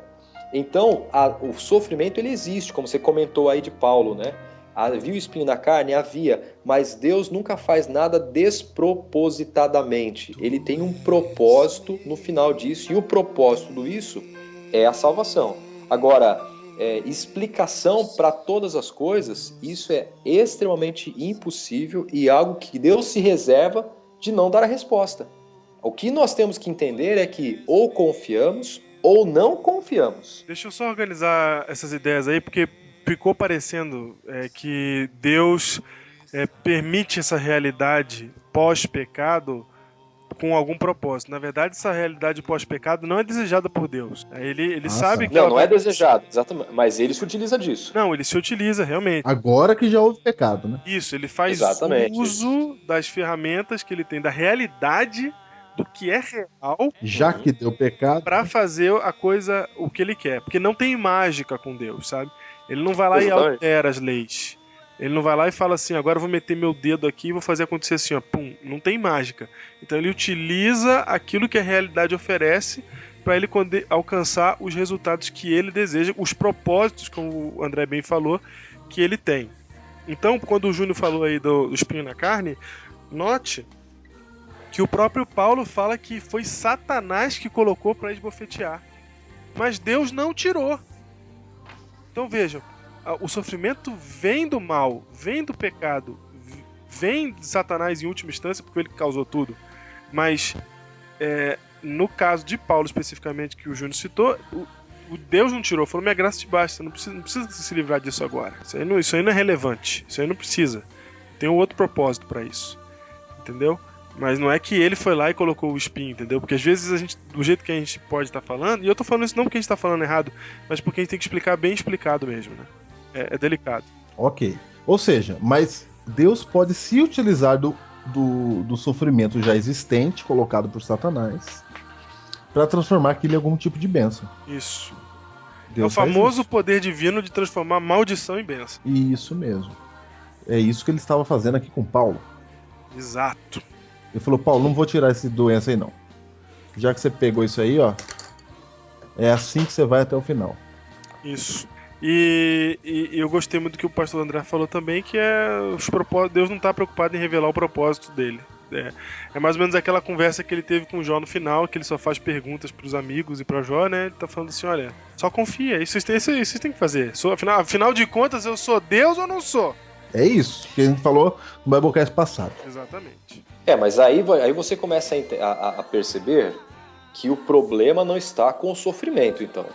Então, o sofrimento ele existe, como você comentou aí de Paulo, né? Havia o espinho na carne? Havia, mas Deus nunca faz nada despropositadamente. Ele tem um propósito no final disso, e o propósito disso é a salvação. Agora, explicação para todas as coisas, isso é extremamente impossível e algo que Deus se reserva de não dar a resposta. O que nós temos que entender é que ou confiamos ou não confiamos. Deixa eu só organizar essas ideias aí, porque ficou parecendo que Deus permite essa realidade pós-pecado com algum propósito. Na verdade, essa realidade pós-pecado não é desejada por Deus. Ele sabe que... Não é desejado, exatamente. Mas ele se utiliza disso. Não, ele se utiliza, realmente. Agora que já houve pecado, né? Isso, ele faz uso das ferramentas que ele tem, da realidade do que é real, já que deu pecado, pra fazer a coisa, o que ele quer. Porque não tem mágica com Deus, sabe? Ele não vai lá e altera as leis. Ele não vai lá e fala assim, agora eu vou meter meu dedo aqui e vou fazer acontecer assim, ó, pum. Não tem mágica. Então ele utiliza aquilo que a realidade oferece para ele alcançar os resultados que ele deseja, os propósitos, como o André bem falou, que ele tem. Então, quando o Júnior falou aí do espinho na carne, note que o próprio Paulo fala que foi Satanás que colocou para esbofetear. Mas Deus não tirou. Então vejam, o sofrimento vem do mal, vem do pecado, vem de Satanás em última instância, porque ele causou tudo. Mas no caso de Paulo especificamente, que o Júnior citou, o Deus não tirou, falou, minha graça te basta, não precisa se livrar disso agora. Isso aí não é relevante, isso aí não precisa. Tem um outro propósito para isso, entendeu? Mas não é que ele foi lá e colocou o espinho, entendeu? Porque às vezes a gente, do jeito que a gente pode estar falando, e eu tô falando isso não porque a gente tá falando errado, mas porque a gente tem que explicar bem explicado mesmo, né? É delicado. Ok. Ou seja, mas Deus pode se utilizar do sofrimento já existente, colocado por Satanás, para transformar aquilo em algum tipo de bênção. Isso. Deus é o famoso poder divino de transformar maldição em bênção. Isso mesmo. É isso que ele estava fazendo aqui com Paulo. Exato. Ele falou, Paulo, não vou tirar essa doença aí não. Já que você pegou isso aí, ó, é assim que você vai até o final. Isso. E eu gostei muito do que o pastor André falou também, que os propósitos. Deus não está preocupado em revelar o propósito dele. É mais ou menos aquela conversa que ele teve com o Jó no final, que ele só faz perguntas pros amigos e pra Jó, né? Ele tá falando assim, olha, só confia, isso vocês têm que fazer. Afinal de contas, eu sou Deus ou não sou? É isso que a gente falou no Biblecast passado. Exatamente. Mas aí você começa a perceber que o problema não está com o sofrimento, então.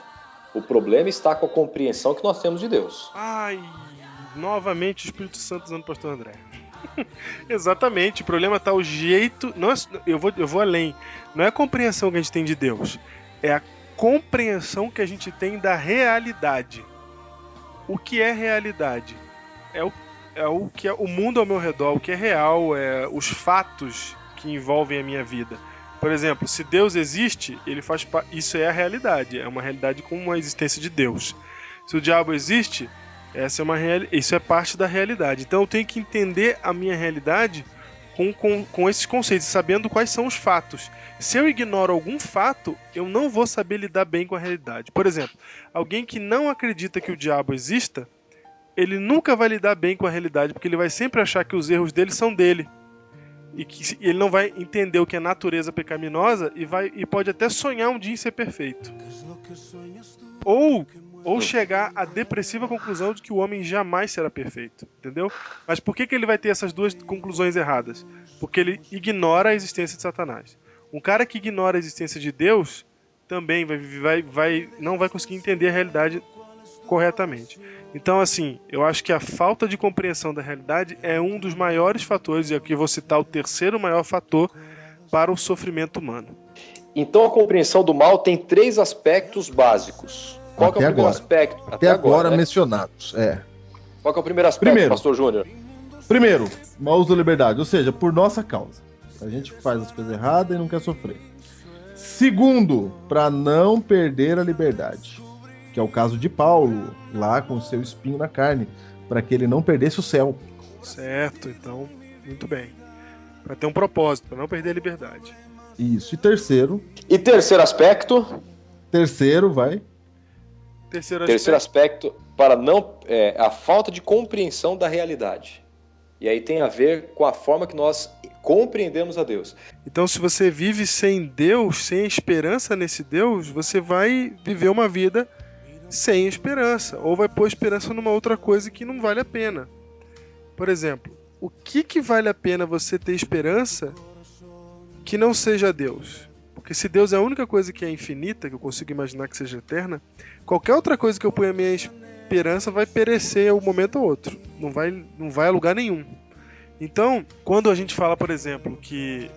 O problema está com a compreensão que nós temos de Deus. Ai, novamente o Espírito Santo usando o pastor André. Exatamente, o problema está o jeito... Eu vou além. Não é a compreensão que a gente tem de Deus. É a compreensão que a gente tem da realidade. O que é realidade? É o que é o mundo ao meu redor, o que é real, os fatos que envolvem a minha vida. Por exemplo, se Deus existe, isso é a realidade, é uma realidade com uma existência de Deus. Se o diabo existe, isso é parte da realidade. Então eu tenho que entender a minha realidade com esses conceitos, sabendo quais são os fatos. Se eu ignoro algum fato, eu não vou saber lidar bem com a realidade. Por exemplo, alguém que não acredita que o diabo exista, ele nunca vai lidar bem com a realidade, porque ele vai sempre achar que os erros dele são dele. E que ele não vai entender o que é natureza pecaminosa e pode até sonhar um dia em ser perfeito. Ou chegar à depressiva conclusão de que o homem jamais será perfeito. Entendeu? Mas por que ele vai ter essas duas conclusões erradas? Porque ele ignora a existência de Satanás. Um cara que ignora a existência de Deus também não vai conseguir entender a realidade corretamente. Então, assim, eu acho que a falta de compreensão da realidade é um dos maiores fatores, e aqui eu vou citar o terceiro maior fator para o sofrimento humano. Então, a compreensão do mal tem 3 aspectos básicos. Qual que é o primeiro aspecto? Até agora, né? Mencionados. Qual que é o primeiro aspecto, Pastor Júnior? Primeiro, mau uso da liberdade, ou seja, por nossa causa. A gente faz as coisas erradas e não quer sofrer. Segundo, para não perder a liberdade, que é o caso de Paulo, lá com o seu espinho na carne, para que ele não perdesse o céu. Certo, então, muito bem. Para ter um propósito, para não perder a liberdade. Isso, e terceiro... E terceiro aspecto? Terceiro aspecto, para não... a falta de compreensão da realidade. E aí tem a ver com a forma que nós compreendemos a Deus. Então, se você vive sem Deus, sem esperança nesse Deus, você vai viver uma vida sem esperança, ou vai pôr esperança numa outra coisa que não vale a pena. Por exemplo, o que vale a pena você ter esperança que não seja Deus? Porque se Deus é a única coisa que é infinita, que eu consigo imaginar que seja eterna, qualquer outra coisa que eu ponha a minha esperança vai perecer um momento ou outro. Não vai a lugar nenhum. Então, quando a gente fala, por exemplo, que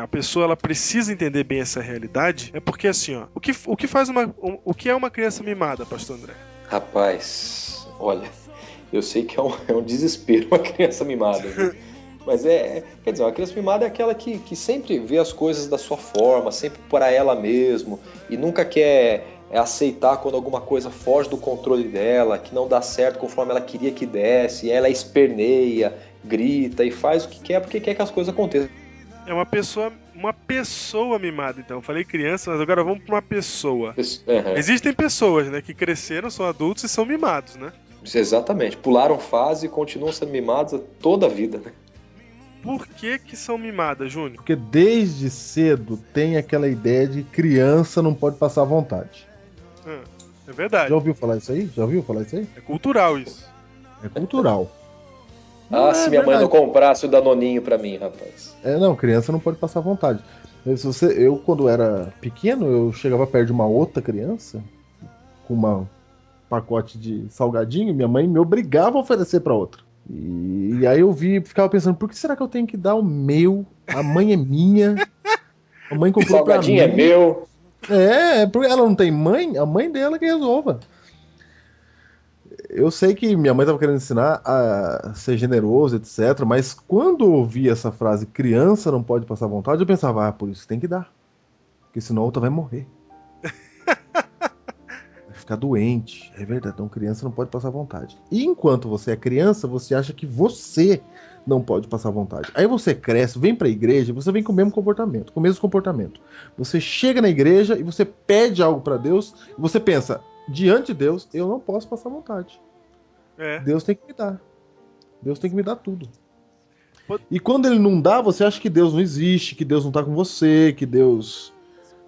a pessoa ela precisa entender bem essa realidade, é porque assim, ó, o que é uma criança mimada, pastor André? Rapaz, olha, eu sei que é um desespero uma criança mimada, viu? Mas quer dizer, uma criança mimada é aquela que sempre vê as coisas da sua forma, sempre para ela mesmo, e nunca quer aceitar quando alguma coisa foge do controle dela, que não dá certo conforme ela queria que desse, e ela esperneia, grita e faz o que quer porque quer que as coisas aconteçam. É uma pessoa mimada, então. Eu falei criança, mas agora vamos para uma pessoa. Uhum. Existem pessoas, né, que cresceram, são adultos e são mimados, né? Exatamente. Pularam fase e continuam sendo mimados toda a vida, né? Por que são mimadas, Júnior? Porque desde cedo tem aquela ideia de criança não pode passar vontade. É verdade. Já ouviu falar isso aí? É cultural isso. É cultural. Se minha mãe não comprasse o Danoninho pra mim, rapaz. Não, criança não pode passar vontade. Eu, quando era pequeno, eu chegava perto de uma outra criança com um pacote de salgadinho, minha mãe me obrigava a oferecer pra outra. E aí eu ficava pensando, por que será que eu tenho que dar o meu? A mãe é minha. A mãe comprou pra mim. Salgadinho é meu. Porque ela não tem mãe, a mãe dela que resolva. Eu sei que minha mãe estava querendo ensinar a ser generoso, etc. Mas quando eu ouvi essa frase, criança não pode passar vontade, eu pensava, por isso tem que dar. Porque senão a outra vai morrer. Vai ficar doente. É verdade, então criança não pode passar vontade. E enquanto você é criança, você acha que você não pode passar vontade. Aí você cresce, vem pra igreja, você vem com o mesmo comportamento. Você chega na igreja e você pede algo pra Deus, e você pensa, diante de Deus, eu não posso passar vontade. Deus tem que me dar. Deus tem que me dar tudo. E quando ele não dá, você acha que Deus não existe, que Deus não tá com você, que Deus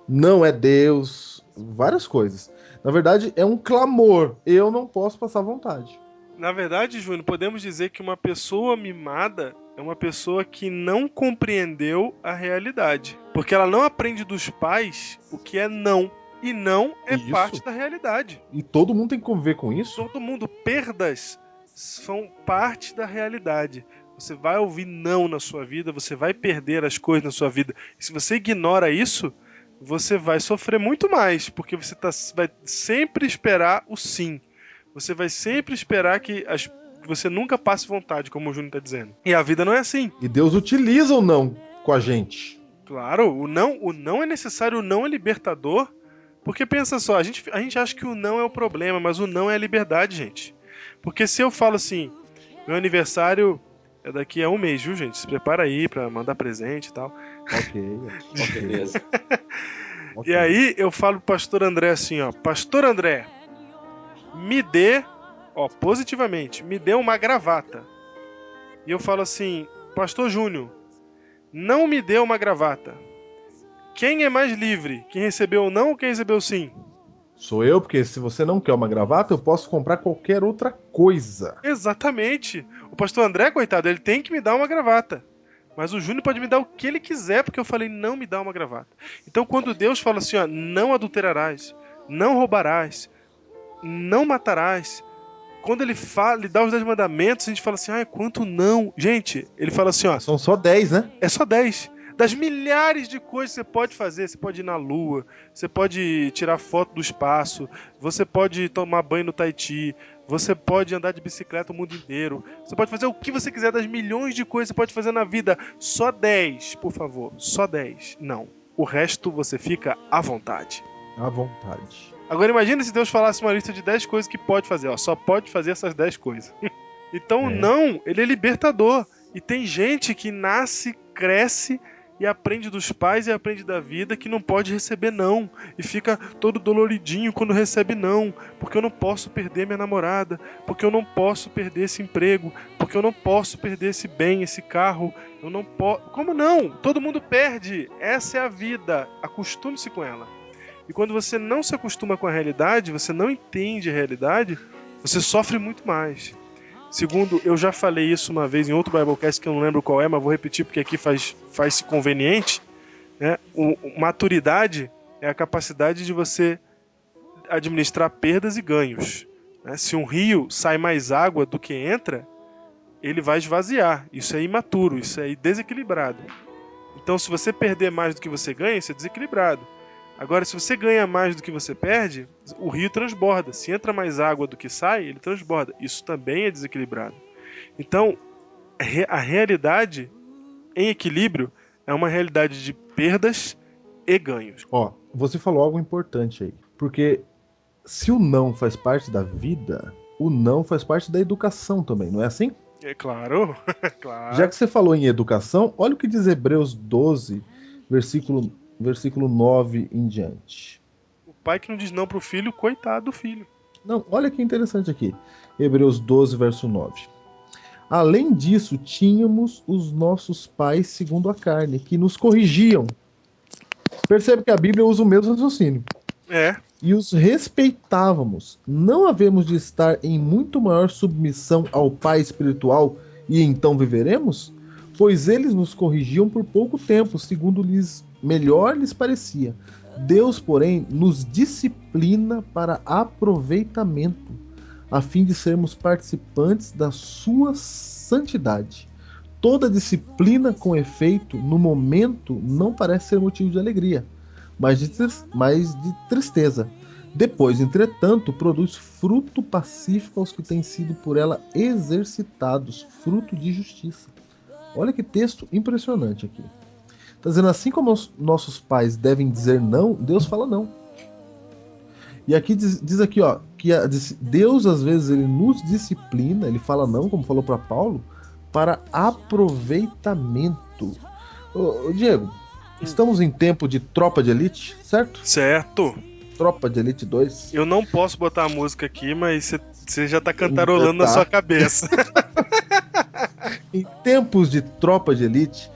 não é Deus, várias coisas. Na verdade, é um clamor. Eu não posso passar vontade. Na verdade, Júnior, podemos dizer que uma pessoa mimada é uma pessoa que não compreendeu a realidade. Porque ela não aprende dos pais o que é não. E não é parte da realidade. E todo mundo tem que conviver com isso? Todo mundo. Perdas são parte da realidade. Você vai ouvir não na sua vida, você vai perder as coisas na sua vida. E se você ignora isso, você vai sofrer muito mais, porque você vai sempre esperar o sim. Você vai sempre esperar que você nunca passe vontade, como o Júnior está dizendo. E a vida não é assim. E Deus utiliza o não com a gente. Claro, o não é necessário, o não é libertador. Porque pensa só, a gente acha que o não é o problema, mas o não é a liberdade, gente. Porque se eu falo assim, meu aniversário é daqui a um mês, viu, gente? Se prepara aí pra mandar presente e tal. Ok, beleza. E aí eu falo pro pastor André assim, ó, pastor André, me dê, positivamente, me dê uma gravata. E eu falo assim, pastor Júnior, não me dê uma gravata. Quem é mais livre? Quem recebeu o não ou quem recebeu o sim? Sou eu, porque se você não quer uma gravata, eu posso comprar qualquer outra coisa. Exatamente. O pastor André, coitado, ele tem que me dar uma gravata. Mas o Júnior pode me dar o que ele quiser, porque eu falei, não me dá uma gravata. Então quando Deus fala assim, ó, não adulterarás, não roubarás, não matarás, quando ele dá os 10 mandamentos, a gente fala assim, quanto não? Gente, ele fala assim, ó... São só 10, né? É só 10. Das milhares de coisas que você pode fazer, você pode ir na lua, você pode tirar foto do espaço, você pode tomar banho no Tahiti, você pode andar de bicicleta o mundo inteiro, você pode fazer o que você quiser, das milhões de coisas que você pode fazer na vida. Só 10, por favor, só 10. Não, o resto você fica à vontade. À vontade. Agora imagina se Deus falasse uma lista de 10 coisas que pode fazer, só pode fazer essas 10 coisas. Então não, ele é libertador. E tem gente que nasce, cresce e aprende dos pais e aprende da vida que não pode receber não. E fica todo doloridinho quando recebe não. Porque eu não posso perder minha namorada. Porque eu não posso perder esse emprego. Porque eu não posso perder esse bem, esse carro. Eu não posso... Como não? Todo mundo perde. Essa é a vida. Acostume-se com ela. E quando você não se acostuma com a realidade, você não entende a realidade, você sofre muito mais. Segundo, eu já falei isso uma vez em outro Biblecast que eu não lembro qual é, mas vou repetir porque aqui faz-se conveniente, né? Maturidade é a capacidade de você administrar perdas e ganhos, né? Se um rio sai mais água do que entra, ele vai esvaziar. Isso é imaturo, isso é desequilibrado. Então, se você perder mais do que você ganha, isso é desequilibrado. Agora, se você ganha mais do que você perde, o rio transborda. Se entra mais água do que sai, ele transborda. Isso também é desequilibrado. Então, a realidade em equilíbrio é uma realidade de perdas e ganhos. Ó, você falou algo importante aí. Porque se o não faz parte da vida, o não faz parte da educação também, não é assim? É claro, claro. Já que você falou em educação, olha o que diz Hebreus 12, versículo 9 em diante. O pai que não diz não pro filho, coitado do filho. Não, olha que interessante aqui. Hebreus 12, verso 9. Além disso, tínhamos os nossos pais segundo a carne, que nos corrigiam. Percebe que a Bíblia usa o mesmo raciocínio. É. E os respeitávamos. Não havemos de estar em muito maior submissão ao Pai espiritual e então viveremos? Pois eles nos corrigiam por pouco tempo, segundo melhor lhes parecia. Deus, porém, nos disciplina para aproveitamento, a fim de sermos participantes da sua santidade. Toda disciplina com efeito, no momento, não parece ser motivo de alegria, mas de tristeza. Depois, entretanto, produz fruto pacífico aos que têm sido por ela exercitados, fruto de justiça. Olha que texto impressionante aqui. Está dizendo, assim como os nossos pais devem dizer não, Deus fala não. E aqui diz aqui, ó, que Deus às vezes ele nos disciplina, ele fala não, como falou para Paulo, para aproveitamento. Ô, Diego, estamos em tempo de Tropa de Elite, certo? Certo. Tropa de Elite 2. Eu não posso botar a música aqui, mas você já tá cantarolando na sua cabeça. Em tempos de Tropa de Elite,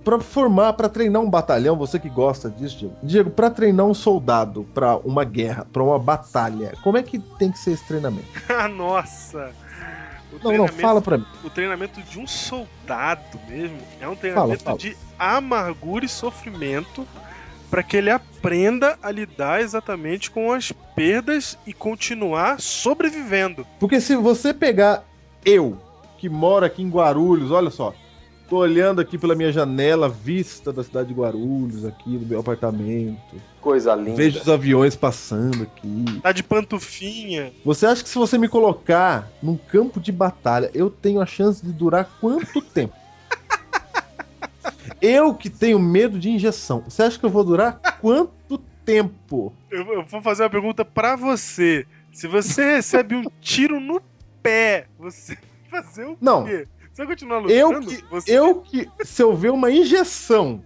para treinar um batalhão, você que gosta disso, Diego, para treinar um soldado para uma guerra, para uma batalha, como é que tem que ser esse treinamento? Nossa! Não, fala pra mim. O treinamento de um soldado mesmo é um treinamento de amargura e sofrimento para que ele aprenda a lidar exatamente com as perdas e continuar sobrevivendo. Porque se você pegar eu, que moro aqui em Guarulhos, olha só, tô olhando aqui pela minha janela, vista da cidade de Guarulhos, aqui do meu apartamento. Coisa linda. Vejo os aviões passando aqui. Tá de pantufinha. Você acha que se você me colocar num campo de batalha, eu tenho a chance de durar quanto tempo? Eu que tenho medo de injeção, você acha que eu vou durar quanto tempo? Eu vou fazer uma pergunta pra você. Se você recebe um tiro no pé, você vai fazer o Não. quê? Você vai continuar lutando? Se eu ver uma injeção...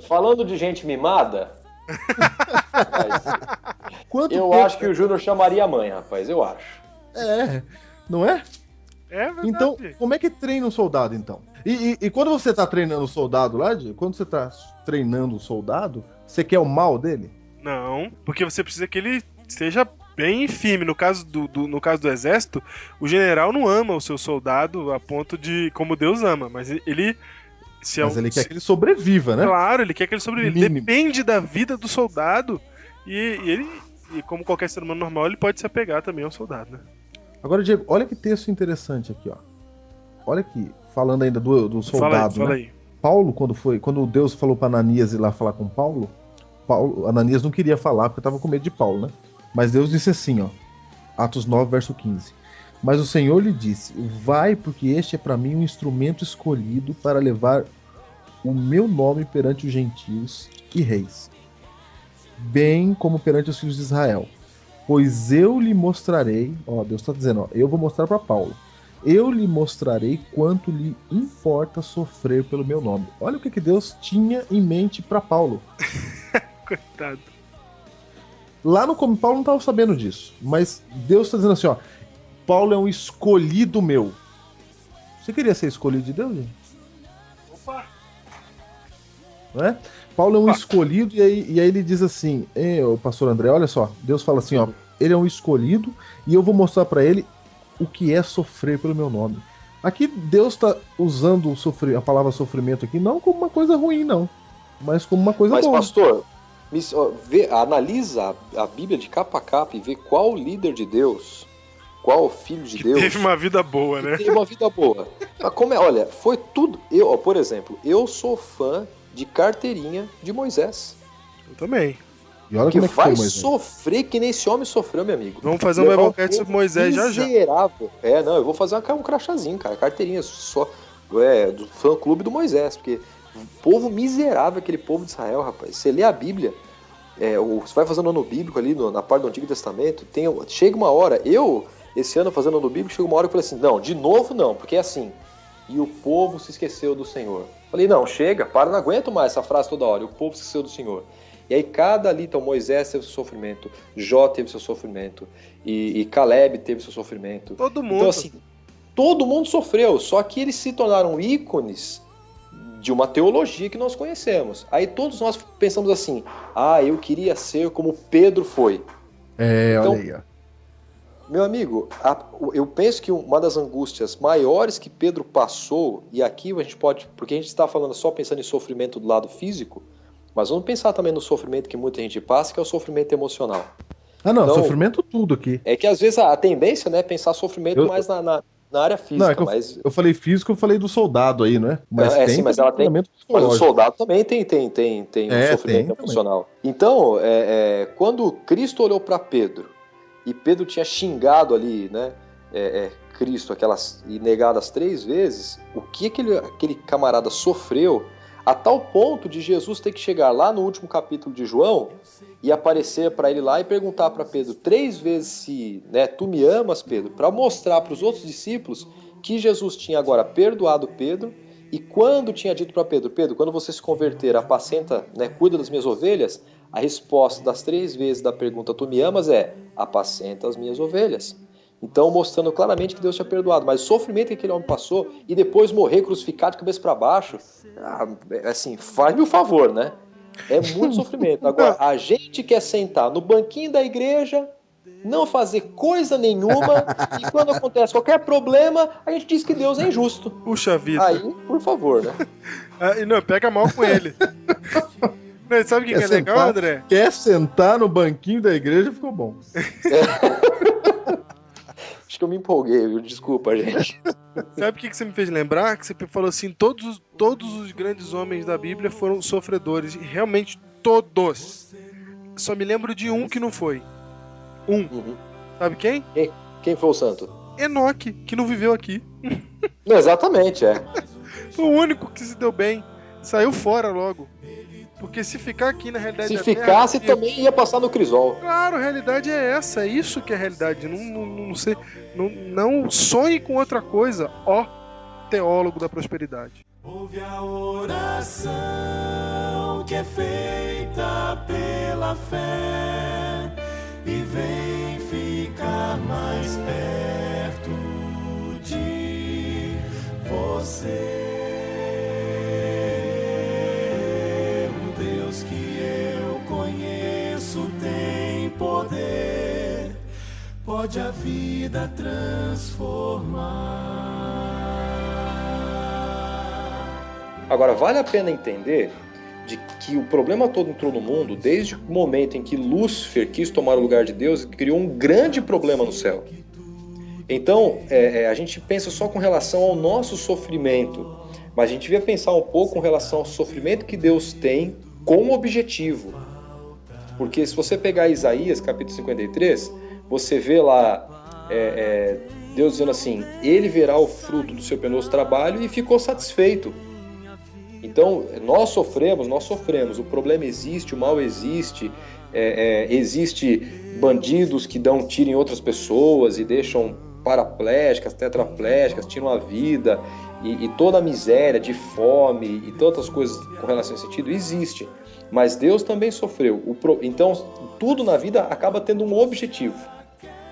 Falando de gente mimada, eu acho que o Júnior chamaria a mãe, rapaz, eu acho. É, não é? É verdade. Então, como é que treina um soldado, então? E quando você tá treinando o soldado lá, quando você tá treinando o soldado, você quer o mal dele? Não, porque você precisa que ele seja bem firme. No caso do exército, o general não ama o seu soldado a ponto de como Deus ama, mas ele... ele quer que ele sobreviva, né? Claro, ele quer que ele sobreviva. Mínimo. Depende da vida do soldado e como qualquer ser humano normal, ele pode se apegar também ao soldado, né? Agora, Diego, olha que texto interessante aqui, ó. Olha aqui, falando ainda do soldado, fala aí. Paulo, quando Deus falou para Ananias ir lá falar com Paulo, Ananias não queria falar porque estava com medo de Paulo, né? Mas Deus disse assim, ó, Atos 9, verso 15. Mas o Senhor lhe disse, vai, porque este é para mim um instrumento escolhido para levar o meu nome perante os gentios e reis, bem como perante os filhos de Israel. Pois eu lhe mostrarei, ó, Deus está dizendo, ó, eu vou mostrar para Paulo, eu lhe mostrarei quanto lhe importa sofrer pelo meu nome. Olha o que Deus tinha em mente para Paulo. Coitado. Lá no Como Paulo não estava sabendo disso, mas Deus está dizendo assim, ó, Paulo é um escolhido meu. Você queria ser escolhido de Deus, gente? Opa! não é? Paulo é um escolhido, e aí ele diz assim, o pastor André, olha só, Deus fala assim, ó, ele é um escolhido, e eu vou mostrar para ele o que é sofrer pelo meu nome. Aqui Deus está usando a palavra sofrimento aqui, não como uma coisa ruim, não, mas como uma coisa boa. Mas, pastor, analisa a Bíblia de capa a capa e vê qual líder de Deus, qual filho de Deus... teve uma vida boa, né? Teve uma vida boa. Mas olha, foi tudo... por exemplo, eu sou fã de carteirinha de Moisés. Eu também. E olha que como é que vai foi, sofrer que nem esse homem sofreu, meu amigo. Vamos fazer um Biblecast sobre Moisés já. Miserável. Eu vou fazer um crachazinho, cara. Carteirinha só do fã-clube do Moisés. Porque o povo miserável, aquele povo de Israel, rapaz. Você lê a Bíblia, você vai fazendo ano bíblico ali na parte do Antigo Testamento, chega uma hora, esse ano fazendo ano bíblico, chega uma hora que eu falei assim, não, de novo não, porque é assim. E o povo se esqueceu do Senhor. Falei, não, chega, não aguento mais essa frase toda hora. E o povo se esqueceu do Senhor. E aí cada ali, então Moisés teve seu sofrimento, Jó teve seu sofrimento, e Caleb teve seu sofrimento. Todo mundo. Então assim, todo mundo sofreu, só que eles se tornaram ícones de uma teologia que nós conhecemos. Aí todos nós pensamos assim, eu queria ser como Pedro foi. Então, olha aí, ó. Meu amigo, eu penso que uma das angústias maiores que Pedro passou, e aqui a gente pode, porque a gente está falando só pensando em sofrimento do lado físico, mas vamos pensar também no sofrimento que muita gente passa, que é o sofrimento emocional. Não, então, sofrimento tudo aqui. É que às vezes a tendência, né, é pensar sofrimento mais na área física. Não, mas... eu falei físico, eu falei do soldado aí, não é? Mas sim, mas ela tem. Mas o soldado também tem um sofrimento emocional. Também. Então, quando Cristo olhou para Pedro, e Pedro tinha xingado ali, né, Cristo, e negado as 3 vezes, o que aquele camarada sofreu, a tal ponto de Jesus ter que chegar lá no último capítulo de João e aparecer para ele lá e perguntar para Pedro 3 vezes se, né, tu me amas, Pedro, para mostrar para os outros discípulos que Jesus tinha agora perdoado Pedro, e quando tinha dito para Pedro, quando você se converter, apacenta, né, cuida das minhas ovelhas, a resposta das 3 vezes da pergunta tu me amas é apacenta as minhas ovelhas. Então, mostrando claramente que Deus tinha perdoado. Mas o sofrimento que aquele homem passou, e depois morrer crucificado de cabeça para baixo, assim, faz-me o favor, né? É muito sofrimento. Agora, a gente quer sentar no banquinho da igreja, não fazer coisa nenhuma, e quando acontece qualquer problema, a gente diz que Deus é injusto. Puxa vida. Aí, por favor, né? Não, pega mal com ele. Não, sabe o que é legal, André? Quer sentar no banquinho da igreja, ficou bom. Acho que eu me empolguei, viu? Desculpa, gente. Sabe o que você me fez lembrar? Que você falou assim, todos os grandes homens da Bíblia foram sofredores. E realmente todos. Só me lembro de um que não foi. Sabe quem? Quem foi o santo? Enoque, que não viveu aqui. Exatamente, Foi o único que se deu bem. Saiu fora logo. Porque se ficar aqui na realidade... Se ficasse, também ia passar no crisol. Claro, a realidade é essa. É isso que é a realidade. Não sonhe com outra coisa, ó teólogo da prosperidade. Ouve a oração que é feita pela fé e vem ficar mais perto de você. Tem poder, pode a vida transformar. Agora, vale a pena entender de que o problema todo entrou no mundo desde o momento em que Lúcifer quis tomar o lugar de Deus e criou um grande problema no céu. Então, a gente pensa só com relação ao nosso sofrimento, mas a gente devia pensar um pouco com relação ao sofrimento que Deus tem com um objetivo. Porque se você pegar Isaías, capítulo 53, você vê lá Deus dizendo assim, ele verá o fruto do seu penoso trabalho e ficou satisfeito. Então, nós sofremos, o problema existe, o mal existe, existe bandidos que dão tiro em outras pessoas e deixam paraplégicas, tetraplégicas, tiram a vida, e toda a miséria de fome e tantas coisas com relação a esse sentido existe. Mas Deus também sofreu. Então, tudo na vida acaba tendo um objetivo.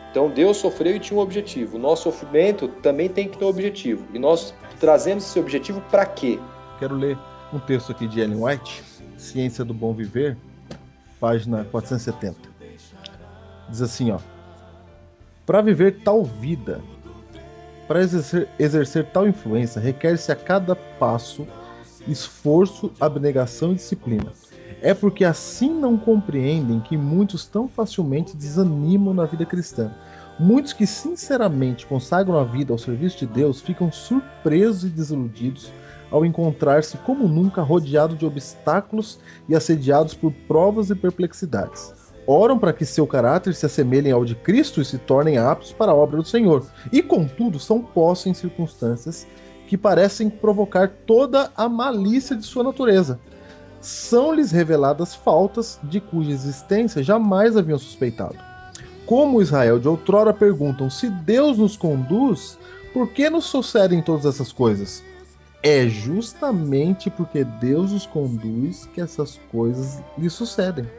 Então, Deus sofreu e tinha um objetivo. O nosso sofrimento também tem que ter um objetivo. E nós trazemos esse objetivo para quê? Quero ler um texto aqui de Ellen White, Ciência do Bom Viver, página 470. Diz assim, ó: para viver tal vida, para exercer tal influência, requer-se a cada passo esforço, abnegação e disciplina. É porque assim não compreendem que muitos tão facilmente desanimam na vida cristã. Muitos que sinceramente consagram a vida ao serviço de Deus ficam surpresos e desiludidos ao encontrar-se como nunca rodeado de obstáculos e assediados por provas e perplexidades. Oram para que seu caráter se assemelhe ao de Cristo e se tornem aptos para a obra do Senhor. E contudo são postos em circunstâncias que parecem provocar toda a malícia de sua natureza. São-lhes reveladas faltas de cuja existência jamais haviam suspeitado. Como Israel de outrora perguntam: se Deus nos conduz, por que nos sucedem todas essas coisas? É justamente porque Deus os conduz que essas coisas lhe sucedem.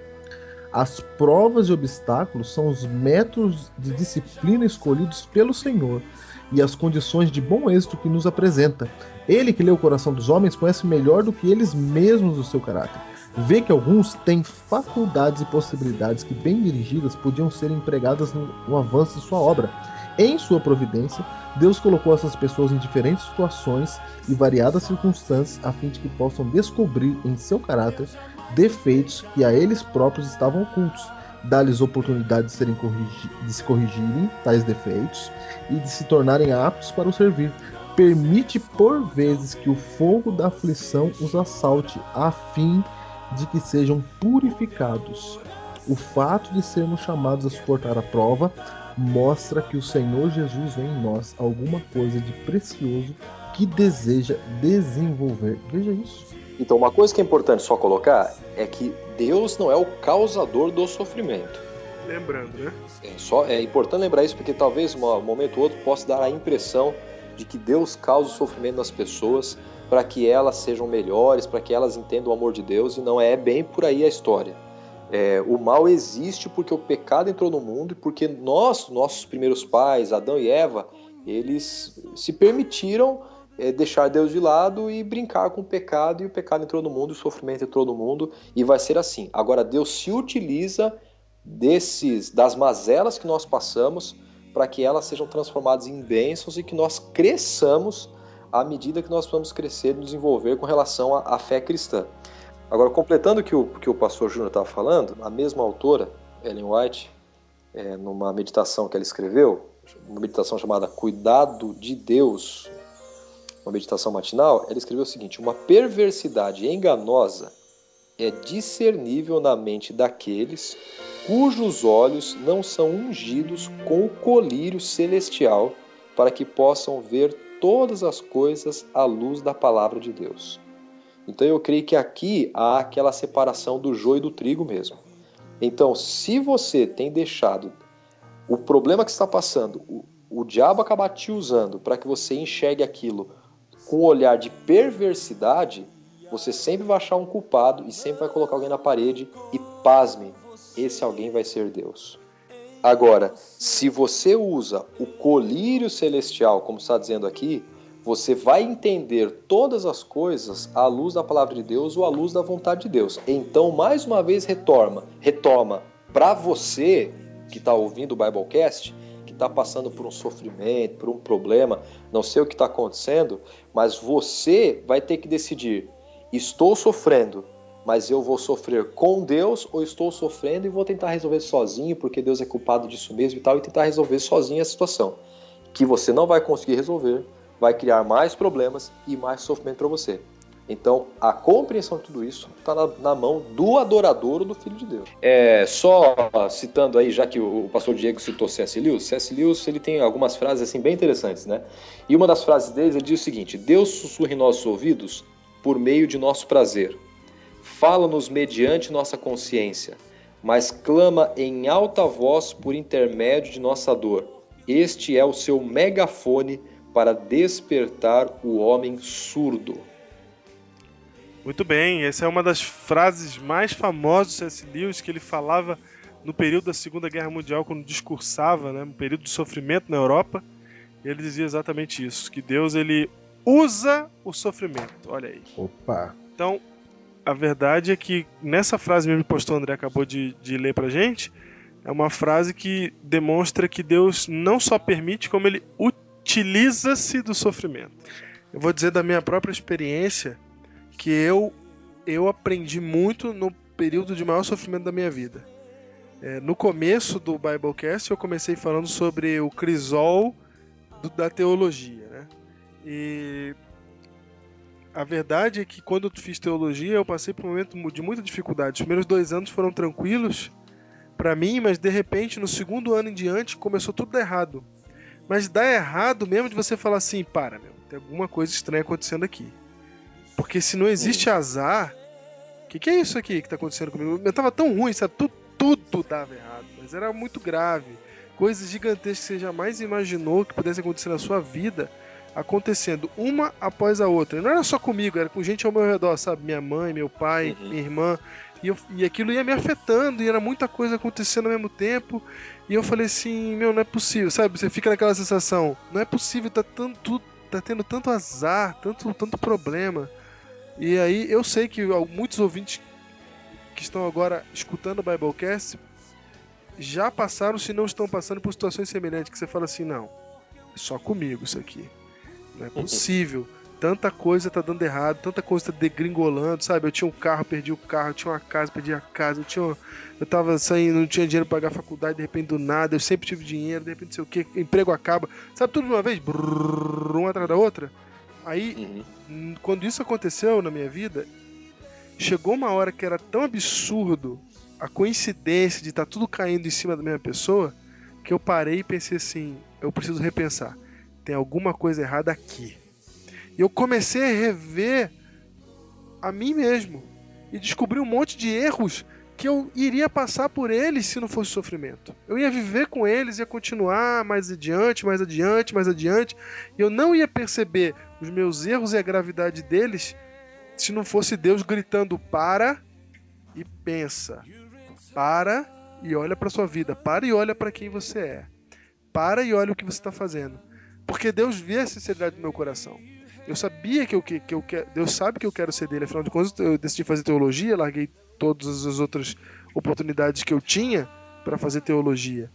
As provas e obstáculos são os métodos de disciplina escolhidos pelo Senhor e as condições de bom êxito que nos apresenta. Ele que lê o coração dos homens conhece melhor do que eles mesmos o seu caráter. Vê que alguns têm faculdades e possibilidades que, bem dirigidas, podiam ser empregadas no avanço de sua obra. Em sua providência, Deus colocou essas pessoas em diferentes situações e variadas circunstâncias a fim de que possam descobrir em seu caráter defeitos que a eles próprios estavam ocultos. Dá-lhes oportunidade de se corrigirem tais defeitos e de se tornarem aptos para o servir. Permite por vezes que o fogo da aflição os assalte, a fim de que sejam purificados. O fato de sermos chamados a suportar a prova mostra que o Senhor Jesus vê em nós alguma coisa de precioso que deseja desenvolver. Veja isso. Então, uma coisa que é importante só colocar é que Deus não é o causador do sofrimento. Lembrando, né? É importante lembrar isso, porque talvez um momento ou outro possa dar a impressão de que Deus causa o sofrimento nas pessoas para que elas sejam melhores, para que elas entendam o amor de Deus, e não é bem por aí a história. O mal existe porque o pecado entrou no mundo e porque nossos primeiros pais, Adão e Eva, eles se permitiram deixar Deus de lado e brincar com o pecado, e o pecado entrou no mundo, o sofrimento entrou no mundo, e vai ser assim. Agora, Deus se utiliza das mazelas que nós passamos para que elas sejam transformadas em bênçãos e que nós cresçamos à medida que nós vamos crescer e desenvolver com relação à fé cristã. Agora, completando o que o pastor Júnior estava falando, a mesma autora, Ellen White, numa meditação que ela escreveu, uma meditação chamada Cuidado de Deus, uma meditação matinal, ela escreveu o seguinte: uma perversidade enganosa é discernível na mente daqueles cujos olhos não são ungidos com o colírio celestial para que possam ver todas as coisas à luz da palavra de Deus. Então eu creio que aqui há aquela separação do joio e do trigo mesmo. Então, se você tem deixado o problema que está passando, o diabo acabar te usando para que você enxergue aquilo com um olhar de perversidade, você sempre vai achar um culpado e sempre vai colocar alguém na parede e, pasme, esse alguém vai ser Deus. Agora, se você usa o colírio celestial, como está dizendo aqui, você vai entender todas as coisas à luz da palavra de Deus ou à luz da vontade de Deus. Então, mais uma vez, retoma para você que está ouvindo o Biblecast, que está passando por um sofrimento, por um problema, não sei o que está acontecendo, mas você vai ter que decidir: estou sofrendo, mas eu vou sofrer com Deus, ou estou sofrendo e vou tentar resolver sozinho, porque Deus é culpado disso mesmo e tal, e tentar resolver sozinho a situação, que você não vai conseguir resolver, vai criar mais problemas e mais sofrimento para você. Então, a compreensão de tudo isso está na mão do adorador ou do Filho de Deus. Só citando aí, já que o pastor Diego citou C.S. Lewis, ele tem algumas frases assim bem interessantes, né? E uma das frases dele, ele diz o seguinte: Deus sussurra em nossos ouvidos por meio de nosso prazer. Fala-nos mediante nossa consciência, mas clama em alta voz por intermédio de nossa dor. Este é o seu megafone para despertar o homem surdo. Muito bem, essa é uma das frases mais famosas do C.S. Lewis, que ele falava no período da Segunda Guerra Mundial, quando discursava, né, no período de sofrimento na Europa. Ele dizia exatamente isso, que Deus ele usa o sofrimento. Olha aí. Opa! Então, a verdade é que nessa frase mesmo que o pastor André acabou de ler pra gente, é uma frase que demonstra que Deus não só permite, como ele utiliza-se do sofrimento. Eu vou dizer da minha própria experiência que eu aprendi muito no período de maior sofrimento da minha vida. No começo do Biblecast eu comecei falando sobre o crisol da teologia, né? E a verdade é que quando eu fiz teologia eu passei por um momento de muita dificuldade. Os primeiros 2 anos foram tranquilos para mim, mas de repente no segundo ano em diante começou tudo a dar errado. Mas dá errado mesmo de você falar assim, tem alguma coisa estranha acontecendo aqui. Porque se não existe azar, o que é isso aqui que tá acontecendo comigo? Eu tava tão ruim, sabe? Tudo dava errado, mas era muito grave. Coisas gigantescas que você jamais imaginou que pudesse acontecer na sua vida, acontecendo uma após a outra. E não era só comigo, era com gente ao meu redor, sabe? Minha mãe, meu pai, minha irmã. E aquilo ia me afetando, e era muita coisa acontecendo ao mesmo tempo. E eu falei assim, não é possível, sabe? Você fica naquela sensação, não é possível, tá tendo tanto azar, tanto problema. E aí eu sei que muitos ouvintes que estão agora escutando o Biblecast já passaram, se não estão passando por situações semelhantes, que você fala assim, não, é só comigo isso aqui, não é possível, tanta coisa tá dando errado, tanta coisa tá degringolando, sabe? Eu tinha um carro, perdi o carro, eu tinha uma casa, perdi a casa, eu tava saindo, não tinha dinheiro pra pagar a faculdade, de repente do nada, eu sempre tive dinheiro, de repente não sei o que, emprego acaba, sabe, tudo de uma vez, uma atrás da outra. Aí, quando isso aconteceu na minha vida, chegou uma hora que era tão absurdo a coincidência de estar tudo caindo em cima da mesma pessoa, que eu parei e pensei assim, eu preciso repensar, tem alguma coisa errada aqui. E eu comecei a rever a mim mesmo e descobri um monte de erros que eu iria passar por eles se não fosse sofrimento. Eu ia viver com eles, ia continuar mais adiante, e eu não ia perceber os meus erros e a gravidade deles se não fosse Deus gritando, para e pensa, para e olha para sua vida, para e olha para quem você é, para e olha o que você está fazendo, porque Deus vê a sinceridade do meu coração. Eu sabia que Deus sabe que eu quero ser dele, afinal de contas eu decidi fazer teologia, larguei todas as outras oportunidades que eu tinha para fazer teologia.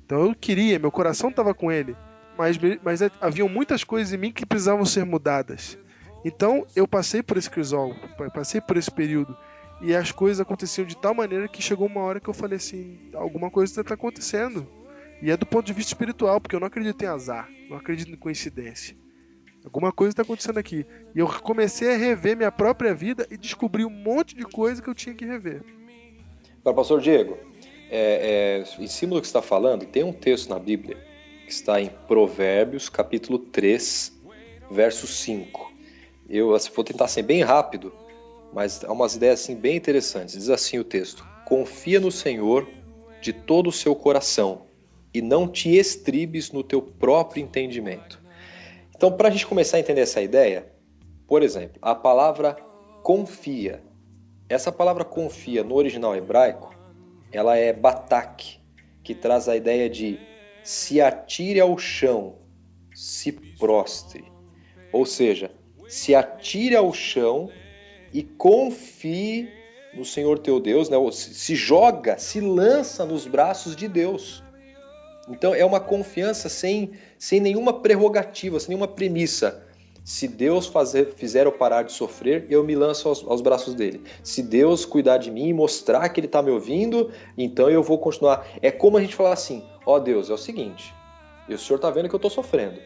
Então eu queria, meu coração estava com ele, mas haviam muitas coisas em mim que precisavam ser mudadas. Então eu passei por esse crisol, passei por esse período, e as coisas aconteciam de tal maneira que chegou uma hora que eu falei assim, alguma coisa está acontecendo. E é do ponto de vista espiritual, porque eu não acredito em azar, não acredito em coincidência. Alguma coisa está acontecendo aqui. E eu comecei a rever minha própria vida e descobri um monte de coisa que eu tinha que rever. Agora, pastor Diego, em cima do que você está falando, tem um texto na Bíblia que está em Provérbios, capítulo 3, verso 5. Eu vou tentar ser bem rápido, mas há umas ideias assim, bem interessantes. Diz assim o texto: confia no Senhor de todo o seu coração e não te estribes no teu próprio entendimento. Então, para a gente começar a entender essa ideia, por exemplo, a palavra confia. Essa palavra confia no original hebraico, ela é batak, que traz a ideia de se atire ao chão, se prostre. Ou seja, se atire ao chão e confie no Senhor teu Deus, né? Se joga, se lança nos braços de Deus. Então é uma confiança sem nenhuma prerrogativa, sem nenhuma premissa. Se Deus fizer eu parar de sofrer, eu me lanço aos braços dele. Se Deus cuidar de mim e mostrar que ele está me ouvindo, então eu vou continuar. É como a gente falar assim, ó Deus, é o seguinte, o Senhor está vendo que eu estou sofrendo.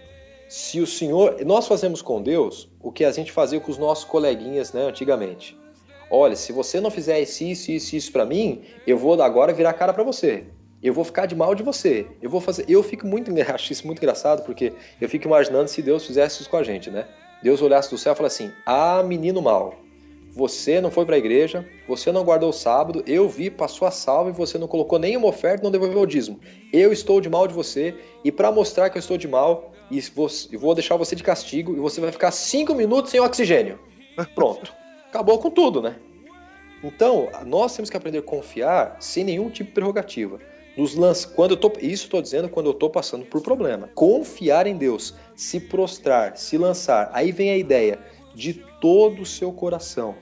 Se o Senhor... Nós fazemos com Deus o que a gente fazia com os nossos coleguinhas, né, antigamente. Olha, se você não fizer isso para mim, eu vou agora virar a cara para você. Eu vou ficar de mal de você. Acho isso muito engraçado, porque eu fico imaginando se Deus fizesse isso com a gente, né? Deus olhasse do céu e falasse assim, menino mau, você não foi para a igreja, você não guardou o sábado, eu vi, passou a salva e você não colocou nenhuma oferta, não devolveu o dízimo. Eu estou de mal de você, e para mostrar que eu estou de mal, eu vou deixar você de castigo, e você vai ficar 5 minutos sem oxigênio. Pronto. Acabou com tudo, né? Então, nós temos que aprender a confiar sem nenhum tipo de prerrogativa. Isso estou dizendo quando eu estou passando por problema. Confiar em Deus, se prostrar, se lançar. Aí vem a ideia de todo o seu coração.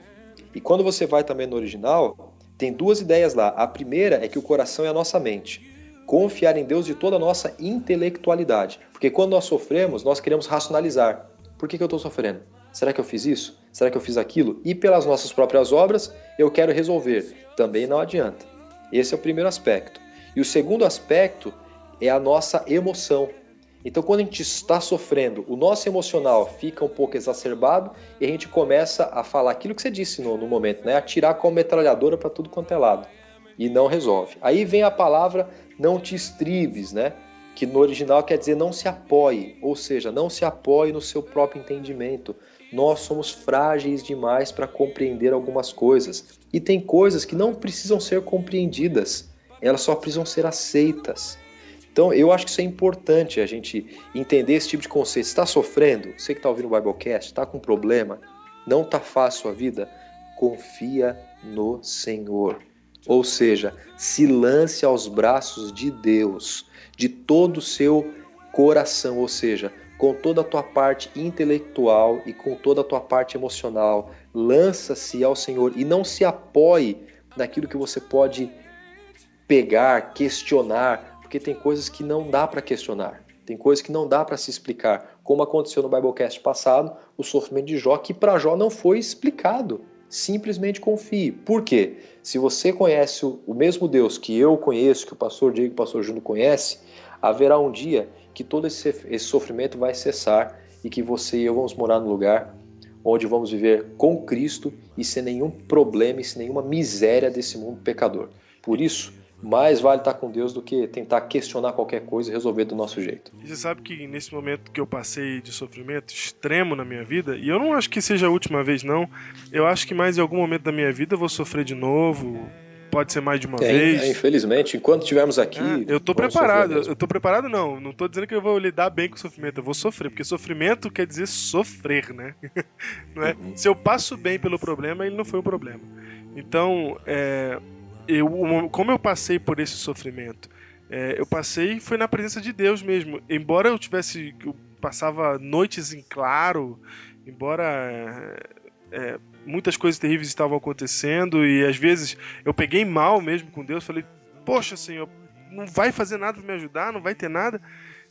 E quando você vai também no original, tem duas ideias lá. A primeira é que o coração é a nossa mente. Confiar em Deus de toda a nossa intelectualidade. Porque quando nós sofremos, nós queremos racionalizar. Por que eu estou sofrendo? Será que eu fiz isso? Será que eu fiz aquilo? E pelas nossas próprias obras, eu quero resolver. Também não adianta. Esse é o primeiro aspecto. E o segundo aspecto é a nossa emoção. Então, quando a gente está sofrendo, o nosso emocional fica um pouco exacerbado e a gente começa a falar aquilo que você disse no momento, né? Atirar com a metralhadora para tudo quanto é lado. E não resolve. Aí vem a palavra não te estribes, né? Que no original quer dizer não se apoie. Ou seja, não se apoie no seu próprio entendimento. Nós somos frágeis demais para compreender algumas coisas. E tem coisas que não precisam ser compreendidas. Elas só precisam ser aceitas. Então, eu acho que isso é importante, a gente entender esse tipo de conceito. Está sofrendo? Você que está ouvindo o Biblecast, está com um problema? Não está fácil a vida? Confia no Senhor. Ou seja, se lance aos braços de Deus, de todo o seu coração, ou seja, com toda a tua parte intelectual e com toda a tua parte emocional. Lança-se ao Senhor e não se apoie naquilo que você pode pegar, questionar, porque tem coisas que não dá para questionar, tem coisas que não dá para se explicar, como aconteceu no Biblecast passado, o sofrimento de Jó, que para Jó não foi explicado. Simplesmente confie. Por quê? Se você conhece o mesmo Deus que eu conheço, que o pastor Diego e o pastor Júnior conhecem, haverá um dia que todo esse sofrimento vai cessar e que você e eu vamos morar num lugar onde vamos viver com Cristo e sem nenhum problema e sem nenhuma miséria desse mundo pecador. Por isso, mais vale estar com Deus do que tentar questionar qualquer coisa e resolver do nosso jeito. E você sabe que nesse momento que eu passei de sofrimento extremo na minha vida, e eu não acho que seja a última vez não, eu acho que mais em algum momento da minha vida eu vou sofrer de novo, pode ser mais de uma vez. Infelizmente, enquanto estivermos aqui... eu tô preparado, não tô dizendo que eu vou lidar bem com o sofrimento, eu vou sofrer, porque sofrimento quer dizer sofrer, né? Não é? Uhum. Se eu passo bem pelo problema, ele não foi um problema. Então, como eu passei por esse sofrimento, eu passei foi na presença de Deus mesmo. Embora eu passava noites em claro, embora muitas coisas terríveis estavam acontecendo e às vezes eu peguei mal mesmo com Deus, falei, poxa Senhor, não vai fazer nada para me ajudar, não vai ter nada.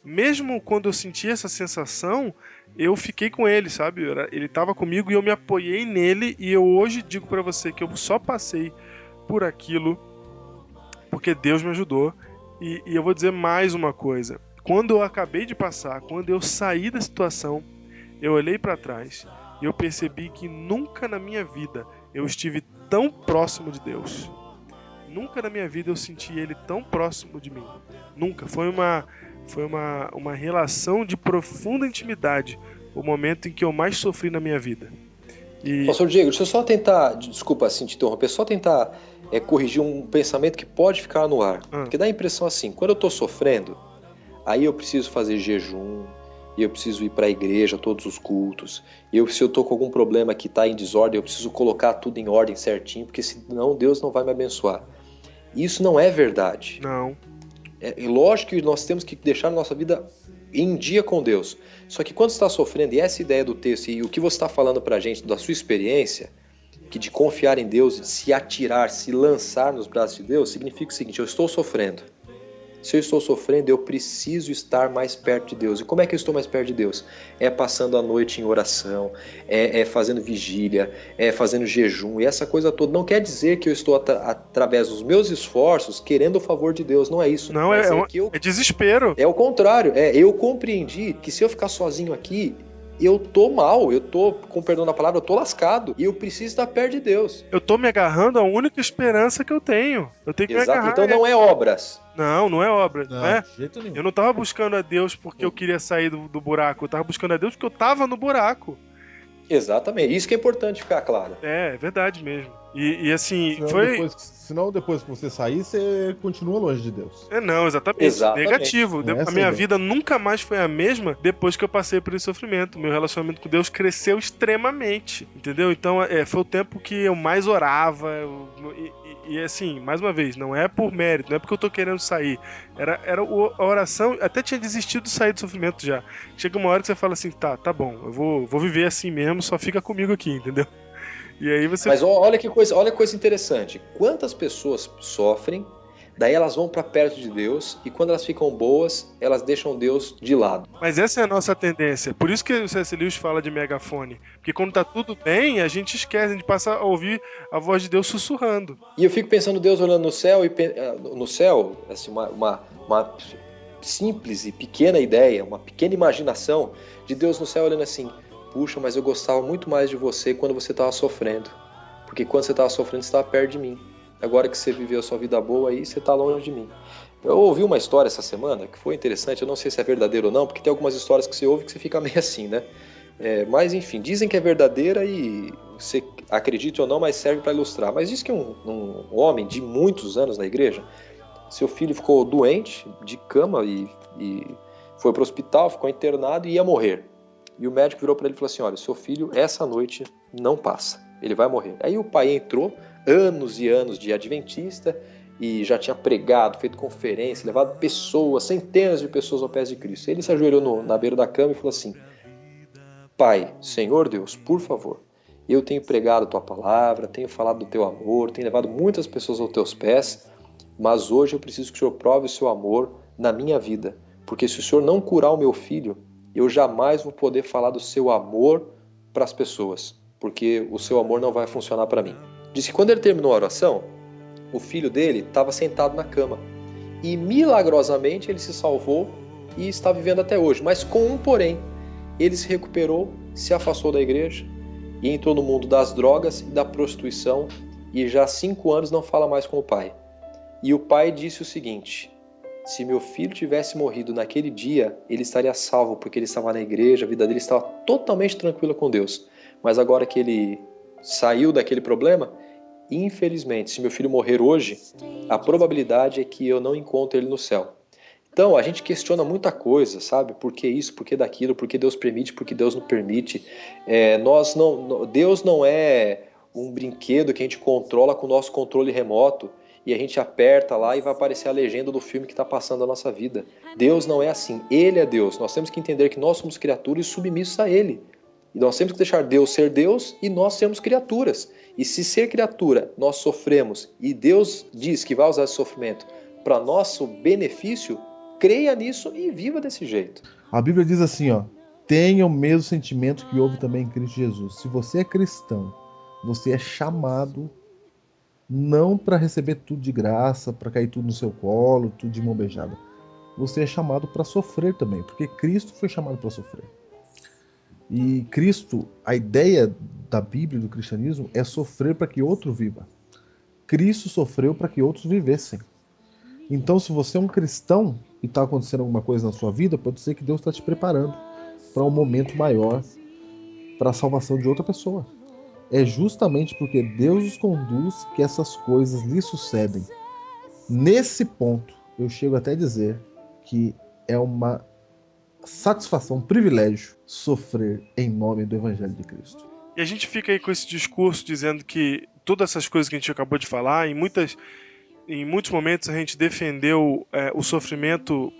Mesmo quando eu senti essa sensação, eu fiquei com ele, sabe? Ele estava comigo e eu me apoiei nele, e eu hoje digo para você que eu só passei por aquilo porque Deus me ajudou. E eu vou dizer mais uma coisa: quando eu acabei de passar, quando eu saí da situação, eu olhei para trás e eu percebi que nunca na minha vida eu estive tão próximo de Deus. Nunca na minha vida eu senti Ele tão próximo de mim. Nunca. Foi uma relação de profunda intimidade, o momento em que eu mais sofri na minha vida. Pastor Diego, deixa eu só tentar, desculpa assim te interromper, só tentar corrigir um pensamento que pode ficar no ar. Porque dá a impressão assim, quando eu estou sofrendo, aí eu preciso fazer jejum, e eu preciso ir para a igreja, todos os cultos, e se eu estou com algum problema que está em desordem, eu preciso colocar tudo em ordem certinho, porque senão Deus não vai me abençoar. Isso não é verdade. Não. É lógico que nós temos que deixar a nossa vida em dia com Deus. Só que quando você está sofrendo, e essa ideia do texto, e o que você está falando para a gente, da sua experiência, que de confiar em Deus, de se atirar, se lançar nos braços de Deus, significa o seguinte: eu estou sofrendo. Se eu estou sofrendo, eu preciso estar mais perto de Deus. E como é que eu estou mais perto de Deus? É passando a noite em oração, fazendo vigília, fazendo jejum, e essa coisa toda. Não quer dizer que eu estou, através dos meus esforços, querendo o favor de Deus. Não é isso. Não, é desespero. É o contrário. Eu compreendi que se eu ficar sozinho aqui, eu tô mal, eu tô, com perdão da palavra, eu tô lascado, e eu preciso estar perto de Deus. Eu tô me agarrando à única esperança que eu tenho. Eu tenho que me agarrar. Então não é obras. Não é obra. Não, né? de jeito nenhum. Eu não tava buscando a Deus porque eu queria sair do buraco. Eu tava buscando a Deus porque eu tava no buraco. Exatamente. Isso que é importante ficar claro. É verdade mesmo. E assim, Senão depois que você sair, você continua longe de Deus. Não, exatamente. Negativo. A minha vida nunca mais foi a mesma depois que eu passei por esse sofrimento. Meu relacionamento com Deus cresceu extremamente. Entendeu? Então, foi o tempo que eu mais orava. E assim, mais uma vez, não é por mérito, não é porque eu tô querendo sair. Era a oração, até tinha desistido de sair do sofrimento já. Chega uma hora que você fala assim, tá bom, eu vou viver assim mesmo, só fica comigo aqui, entendeu? E aí você... Mas olha que coisa interessante. Quantas pessoas sofrem, daí elas vão para perto de Deus, e quando elas ficam boas, elas deixam Deus de lado. Mas essa é a nossa tendência. Por isso que o C.S. Lewis fala de megafone. Porque quando tá tudo bem, a gente esquece, a gente passa a ouvir a voz de Deus sussurrando. E eu fico pensando Deus olhando no céu, assim, uma simples e pequena ideia, uma pequena imaginação de Deus no céu olhando assim: puxa, mas eu gostava muito mais de você quando você estava sofrendo. Porque quando você estava sofrendo, você estava perto de mim. Agora que você viveu a sua vida boa aí, você está longe de mim. Eu ouvi uma história essa semana que foi interessante, eu não sei se é verdadeiro ou não, porque tem algumas histórias que você ouve que você fica meio assim, né? Mas enfim, dizem que é verdadeira e você acredite ou não, mas serve para ilustrar. Mas diz que um homem de muitos anos na igreja, seu filho ficou doente, de cama, e foi para o hospital, ficou internado e ia morrer. E o médico virou para ele e falou assim: olha, seu filho essa noite não passa, ele vai morrer. Aí o pai entrou, anos e anos de adventista, e já tinha pregado, feito conferência, levado pessoas, centenas de pessoas aos pés de Cristo. Ele se ajoelhou na beira da cama e falou assim: Pai, Senhor Deus, por favor, eu tenho pregado a tua palavra, tenho falado do teu amor, tenho levado muitas pessoas aos teus pés, mas hoje eu preciso que o Senhor prove o seu amor na minha vida, porque se o Senhor não curar o meu filho, eu jamais vou poder falar do seu amor para as pessoas, porque o seu amor não vai funcionar para mim. Disse que quando ele terminou a oração, o filho dele estava sentado na cama e milagrosamente ele se salvou e está vivendo até hoje, mas com um porém: ele se recuperou, se afastou da igreja e entrou no mundo das drogas e da prostituição, e já há 5 anos não fala mais com o pai. E o pai disse o seguinte: se meu filho tivesse morrido naquele dia, ele estaria salvo, porque ele estava na igreja, a vida dele estava totalmente tranquila com Deus. Mas agora que ele saiu daquele problema, infelizmente, se meu filho morrer hoje, a probabilidade é que eu não encontre ele no céu. Então, a gente questiona muita coisa, sabe? Por que isso, por que daquilo, por que Deus permite, por que Deus não permite. Deus não é um brinquedo que a gente controla com o nosso controle remoto e a gente aperta lá e vai aparecer a legenda do filme que está passando na nossa vida. Deus não é assim, Ele é Deus. Nós temos que entender que nós somos criaturas submissos a Ele. E nós temos que deixar Deus ser Deus e nós sermos criaturas. E se ser criatura nós sofremos e Deus diz que vai usar esse sofrimento para nosso benefício, creia nisso e viva desse jeito. A Bíblia diz assim, ó: tenha o mesmo sentimento que houve também em Cristo Jesus. Se você é cristão, você é chamado não para receber tudo de graça, para cair tudo no seu colo, tudo de mão beijada. Você é chamado para sofrer também, porque Cristo foi chamado para sofrer. E Cristo, a ideia da Bíblia, do cristianismo, é sofrer para que outro viva. Cristo sofreu para que outros vivessem. Então, se você é um cristão e está acontecendo alguma coisa na sua vida, pode ser que Deus está te preparando para um momento maior, para a salvação de outra pessoa. É justamente porque Deus os conduz que essas coisas lhe sucedem. Nesse ponto, eu chego até a dizer que é uma satisfação, um privilégio sofrer em nome do Evangelho de Cristo. E a gente fica aí com esse discurso dizendo que todas essas coisas que a gente acabou de falar, em muitos momentos a gente defendeu o sofrimento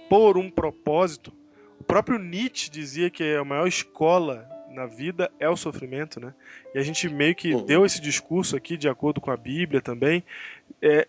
por um propósito. O próprio Nietzsche dizia que a maior escola na vida é o sofrimento, né? E a gente meio que deu esse discurso aqui de acordo com a Bíblia também.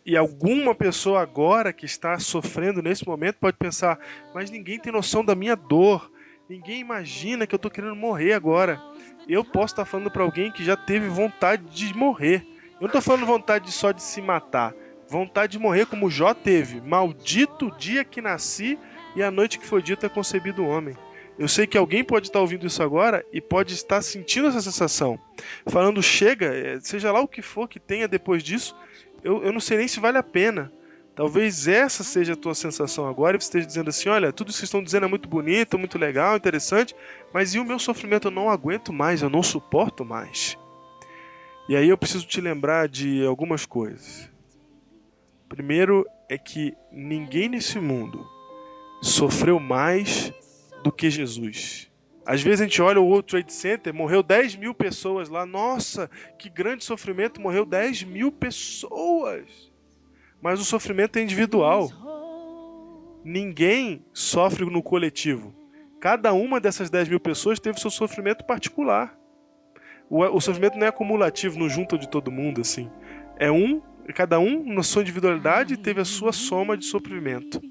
E alguma pessoa agora que está sofrendo nesse momento pode pensar: mas ninguém tem noção da minha dor, ninguém imagina que eu estou querendo morrer agora. Eu posso estar falando para alguém que já teve vontade de morrer. Eu não estou falando vontade só de se matar, vontade de morrer como Jó teve. Maldito o dia que nasci e a noite que foi dito é concebido o homem. Eu sei que alguém pode estar ouvindo isso agora e pode estar sentindo essa sensação, falando: chega, seja lá o que for que tenha depois disso, eu não sei nem se vale a pena. Talvez essa seja a tua sensação agora e você esteja dizendo assim: olha, tudo isso que estão dizendo é muito bonito, muito legal, interessante, mas e o meu sofrimento? Eu não aguento mais, eu não suporto mais. E aí eu preciso te lembrar de algumas coisas. Primeiro é que ninguém nesse mundo sofreu mais do que Jesus. Às vezes a gente olha o World Trade Center, morreu 10 mil pessoas lá. Nossa, que grande sofrimento, morreu 10 mil pessoas. Mas o sofrimento é individual. Ninguém sofre no coletivo. Cada uma dessas 10 mil pessoas teve seu sofrimento particular. O sofrimento não é acumulativo, não junta de todo mundo, assim. Cada um, na sua individualidade, teve a sua soma de sofrimento.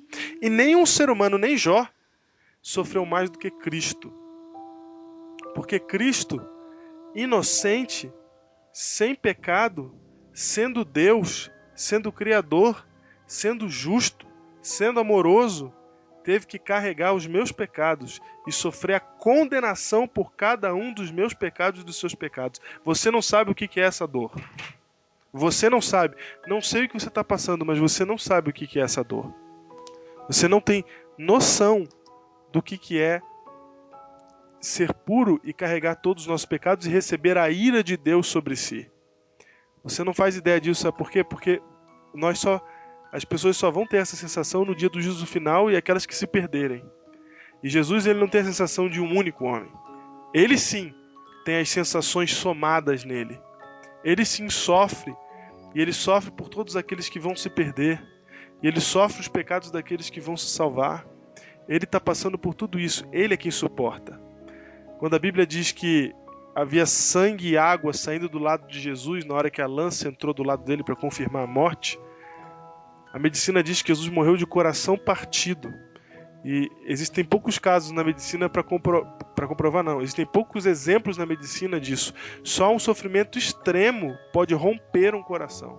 E nenhum ser humano, nem Jó, sofreu mais do que Cristo. Porque Cristo, inocente, sem pecado, sendo Deus, sendo Criador, sendo justo, sendo amoroso, teve que carregar os meus pecados e sofrer a condenação por cada um dos meus pecados e dos seus pecados. Você não sabe o que é essa dor. Você não sabe. Não sei o que você está passando, mas você não sabe o que é essa dor. Você não tem noção do que é ser puro e carregar todos os nossos pecados e receber a ira de Deus sobre si. Você não faz ideia disso, sabe por quê? Porque as pessoas só vão ter essa sensação no dia do juízo final e aquelas que se perderem. E Jesus, ele não tem a sensação de um único homem. Ele sim tem as sensações somadas nele. Ele sim sofre, e ele sofre por todos aqueles que vão se perder. E ele sofre os pecados daqueles que vão se salvar. Ele está passando por tudo isso. Ele é quem suporta. Quando a Bíblia diz que havia sangue e água saindo do lado de Jesus na hora que a lança entrou do lado dele para confirmar a morte, a medicina diz que Jesus morreu de coração partido. E existem poucos casos na medicina para comprovar, não. Existem poucos exemplos na medicina disso. Só um sofrimento extremo pode romper um coração.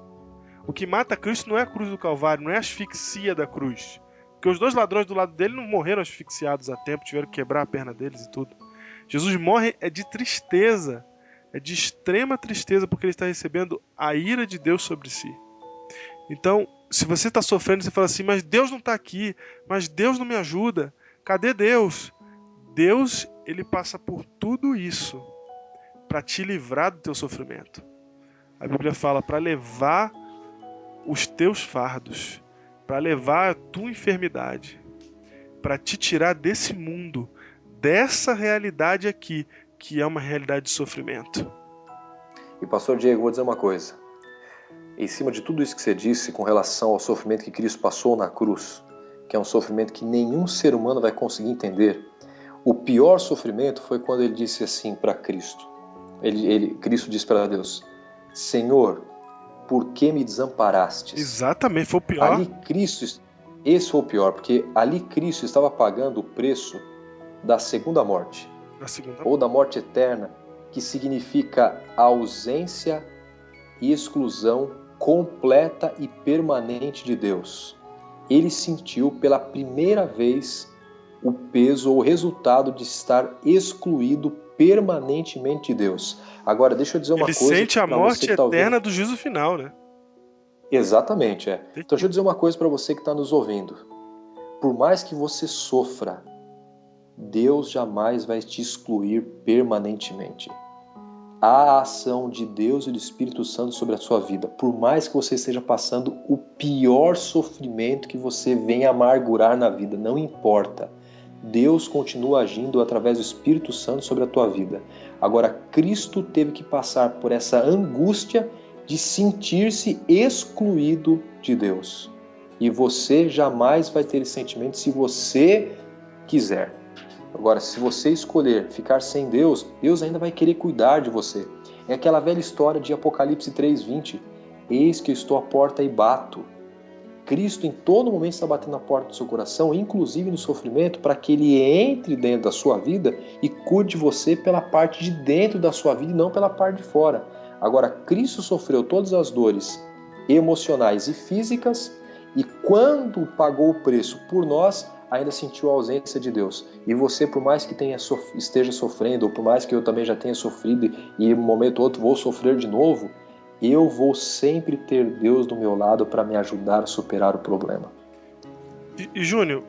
O que mata Cristo não é a cruz do Calvário, não é a asfixia da cruz. Porque os dois ladrões do lado dele não morreram asfixiados a tempo, tiveram que quebrar a perna deles e tudo. Jesus morre de tristeza, é de extrema tristeza, porque ele está recebendo a ira de Deus sobre si. Então, se você está sofrendo, você fala assim, mas Deus não está aqui, mas Deus não me ajuda, cadê Deus? Deus, ele passa por tudo isso para te livrar do teu sofrimento. A Bíblia fala para levar os teus fardos, para levar a tua enfermidade, para te tirar desse mundo, dessa realidade aqui, que é uma realidade de sofrimento. E pastor Diego, vou dizer uma coisa. Em cima de tudo isso que você disse com relação ao sofrimento que Cristo passou na cruz, que é um sofrimento que nenhum ser humano vai conseguir entender, o pior sofrimento foi quando ele disse assim para Cristo. Cristo disse para Deus, Senhor, por que me desamparastes? Exatamente, foi o pior. Ali Cristo, esse foi o pior, porque ali Cristo estava pagando o preço da segunda morte, ou da morte eterna, que significa ausência e exclusão completa e permanente de Deus. Ele sentiu pela primeira vez o peso ou o resultado de estar excluído permanentemente de Deus. Agora, deixa eu dizer uma coisa. Ele sente a morte eterna do juízo final, né? Exatamente, é. Então, deixa eu dizer uma coisa para você que está nos ouvindo. Por mais que você sofra, Deus jamais vai te excluir permanentemente. Há a ação de Deus e do Espírito Santo sobre a sua vida. Por mais que você esteja passando o pior sofrimento que você venha amargurar na vida, não importa. Deus continua agindo através do Espírito Santo sobre a tua vida. Agora, Cristo teve que passar por essa angústia de sentir-se excluído de Deus. E você jamais vai ter esse sentimento se você quiser. Agora, se você escolher ficar sem Deus, Deus ainda vai querer cuidar de você. É aquela velha história de Apocalipse 3:20. Eis que eu estou à porta e bato. Cristo em todo momento está batendo na porta do seu coração, inclusive no sofrimento, para que Ele entre dentro da sua vida e cuide de você pela parte de dentro da sua vida e não pela parte de fora. Agora, Cristo sofreu todas as dores emocionais e físicas e quando pagou o preço por nós, ainda sentiu a ausência de Deus. E você, por mais que esteja sofrendo, ou por mais que eu também já tenha sofrido e em um momento ou outro vou sofrer de novo, eu vou sempre ter Deus do meu lado para me ajudar a superar o problema. E Júnior,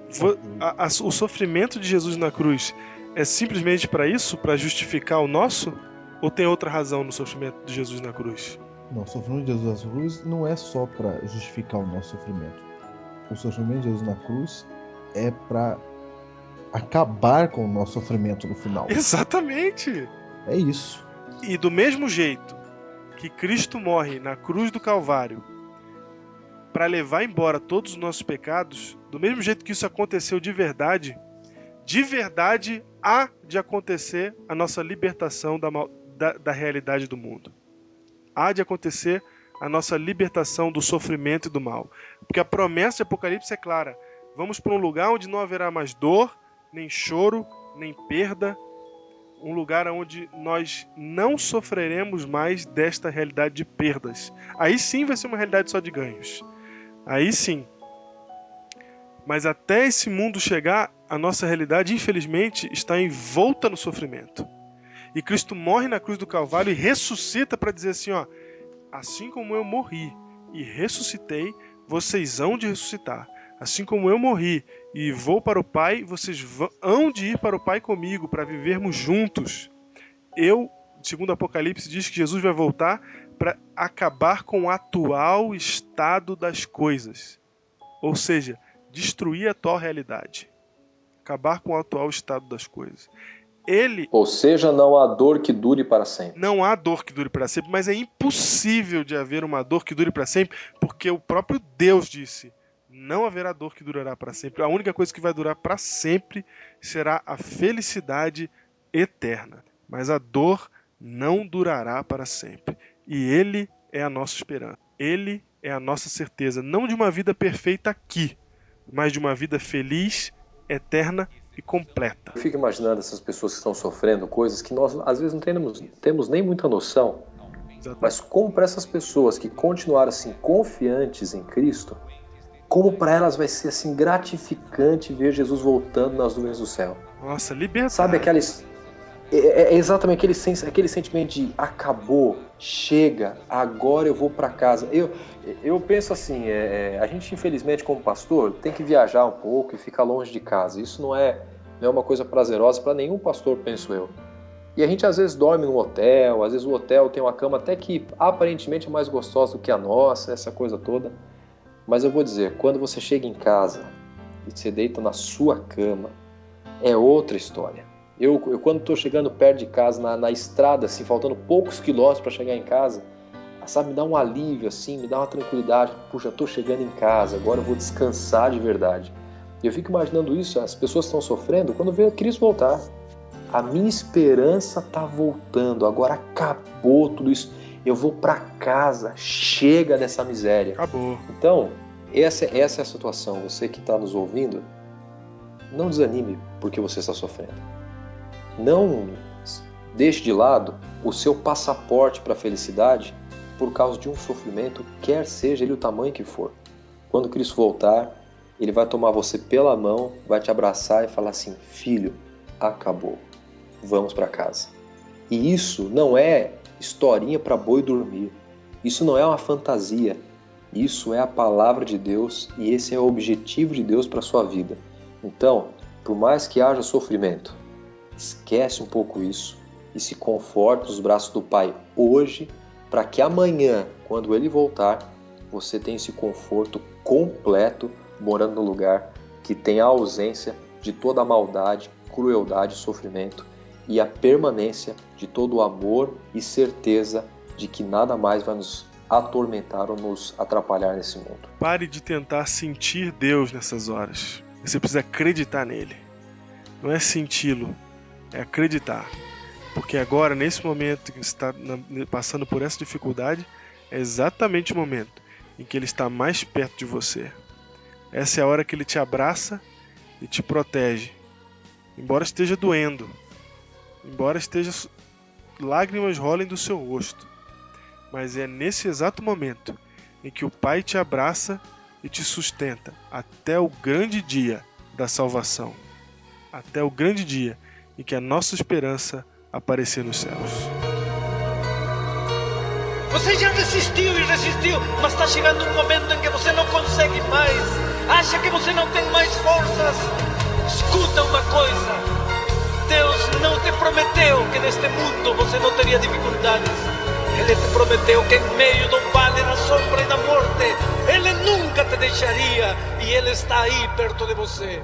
o sofrimento de Jesus na cruz é simplesmente para isso? Para justificar o nosso? Ou tem outra razão no sofrimento de Jesus na cruz? Não, o sofrimento de Jesus na cruz não é só para justificar o nosso sofrimento. O sofrimento de Jesus na cruz é para acabar com o nosso sofrimento no final. Exatamente! É isso. E do mesmo jeito que Cristo morre na cruz do Calvário para levar embora todos os nossos pecados, do mesmo jeito que isso aconteceu de verdade há de acontecer a nossa libertação da realidade do mundo. Há de acontecer a nossa libertação do sofrimento e do mal. Porque a promessa de Apocalipse é clara. Vamos para um lugar onde não haverá mais dor, nem choro, nem perda. Um lugar onde nós não sofreremos mais desta realidade de perdas. Aí sim vai ser uma realidade só de ganhos. Aí sim. Mas até esse mundo chegar, a nossa realidade, infelizmente, está envolta no sofrimento. E Cristo morre na cruz do Calvário e ressuscita para dizer assim, ó, assim como eu morri e ressuscitei, vocês hão de ressuscitar. Assim como eu morri e vou para o Pai, vocês hão de ir para o Pai comigo, para vivermos juntos. Segundo o Apocalipse, diz que Jesus vai voltar para acabar com o atual estado das coisas. Ou seja, destruir a atual realidade. Acabar com o atual estado das coisas. Ou seja, não há dor que dure para sempre. Não há dor que dure para sempre, mas é impossível de haver uma dor que dure para sempre, porque o próprio Deus disse, não haverá dor que durará para sempre. A única coisa que vai durar para sempre será a felicidade eterna. Mas a dor não durará para sempre. E Ele é a nossa esperança. Ele é a nossa certeza, não de uma vida perfeita aqui, mas de uma vida feliz, eterna e completa. Eu fico imaginando essas pessoas que estão sofrendo coisas que nós às vezes não temos nem muita noção. Exatamente. Mas como para essas pessoas que continuaram assim confiantes em Cristo, como para elas vai ser assim gratificante ver Jesus voltando nas nuvens do céu. Nossa, libertar. Sabe exatamente aquele sentimento de acabou, chega, agora eu vou para casa. Eu penso assim, a gente infelizmente como pastor tem que viajar um pouco e ficar longe de casa. Isso não é uma coisa prazerosa para nenhum pastor, penso eu. E a gente às vezes dorme num hotel, às vezes o hotel tem uma cama até que aparentemente é mais gostosa do que a nossa, essa coisa toda. Mas eu vou dizer, quando você chega em casa e você deita na sua cama, é outra história. Eu quando estou chegando perto de casa, na estrada, assim, faltando poucos quilômetros para chegar em casa, sabe, me dá um alívio, assim, me dá uma tranquilidade. Puxa, estou chegando em casa, agora eu vou descansar de verdade. E eu fico imaginando isso, as pessoas estão sofrendo quando vê Cristo voltar. A minha esperança está voltando, agora acabou tudo isso. Eu vou para casa, chega dessa miséria. Acabou. Então, essa é a situação. Você que está nos ouvindo, não desanime porque você está sofrendo. Não deixe de lado o seu passaporte para a felicidade por causa de um sofrimento, quer seja ele o tamanho que for. Quando Cristo voltar, Ele vai tomar você pela mão, vai te abraçar e falar assim, filho, acabou, vamos para casa. E isso não é historinha para boi dormir, isso não é uma fantasia, isso é a palavra de Deus e esse é o objetivo de Deus para a sua vida. Então, por mais que haja sofrimento, esquece um pouco isso e se conforta nos braços do Pai hoje, para que amanhã, quando Ele voltar, você tenha esse conforto completo, morando no lugar que tem a ausência de toda a maldade, crueldade e sofrimento e a permanência de todo o amor e certeza de que nada mais vai nos atormentar ou nos atrapalhar nesse mundo. Pare de tentar sentir Deus nessas horas. Você precisa acreditar nele. Não é senti-lo, é acreditar. Porque agora, nesse momento que você está passando por essa dificuldade, é exatamente o momento em que Ele está mais perto de você. Essa é a hora que Ele te abraça e te protege. Embora esteja doendo, embora lágrimas rolem do seu rosto, mas é nesse exato momento em que o Pai te abraça e te sustenta até o grande dia da salvação, até o grande dia em que a nossa esperança aparecer nos céus. Você já resistiu e resistiu, mas está chegando um momento em que você não consegue mais. Acha que você não tem mais forças? Escuta uma coisa. Deus não te prometeu que neste mundo você não teria dificuldades. Ele te prometeu que em meio do vale da sombra e da morte, Ele nunca te deixaria e Ele está aí perto de você.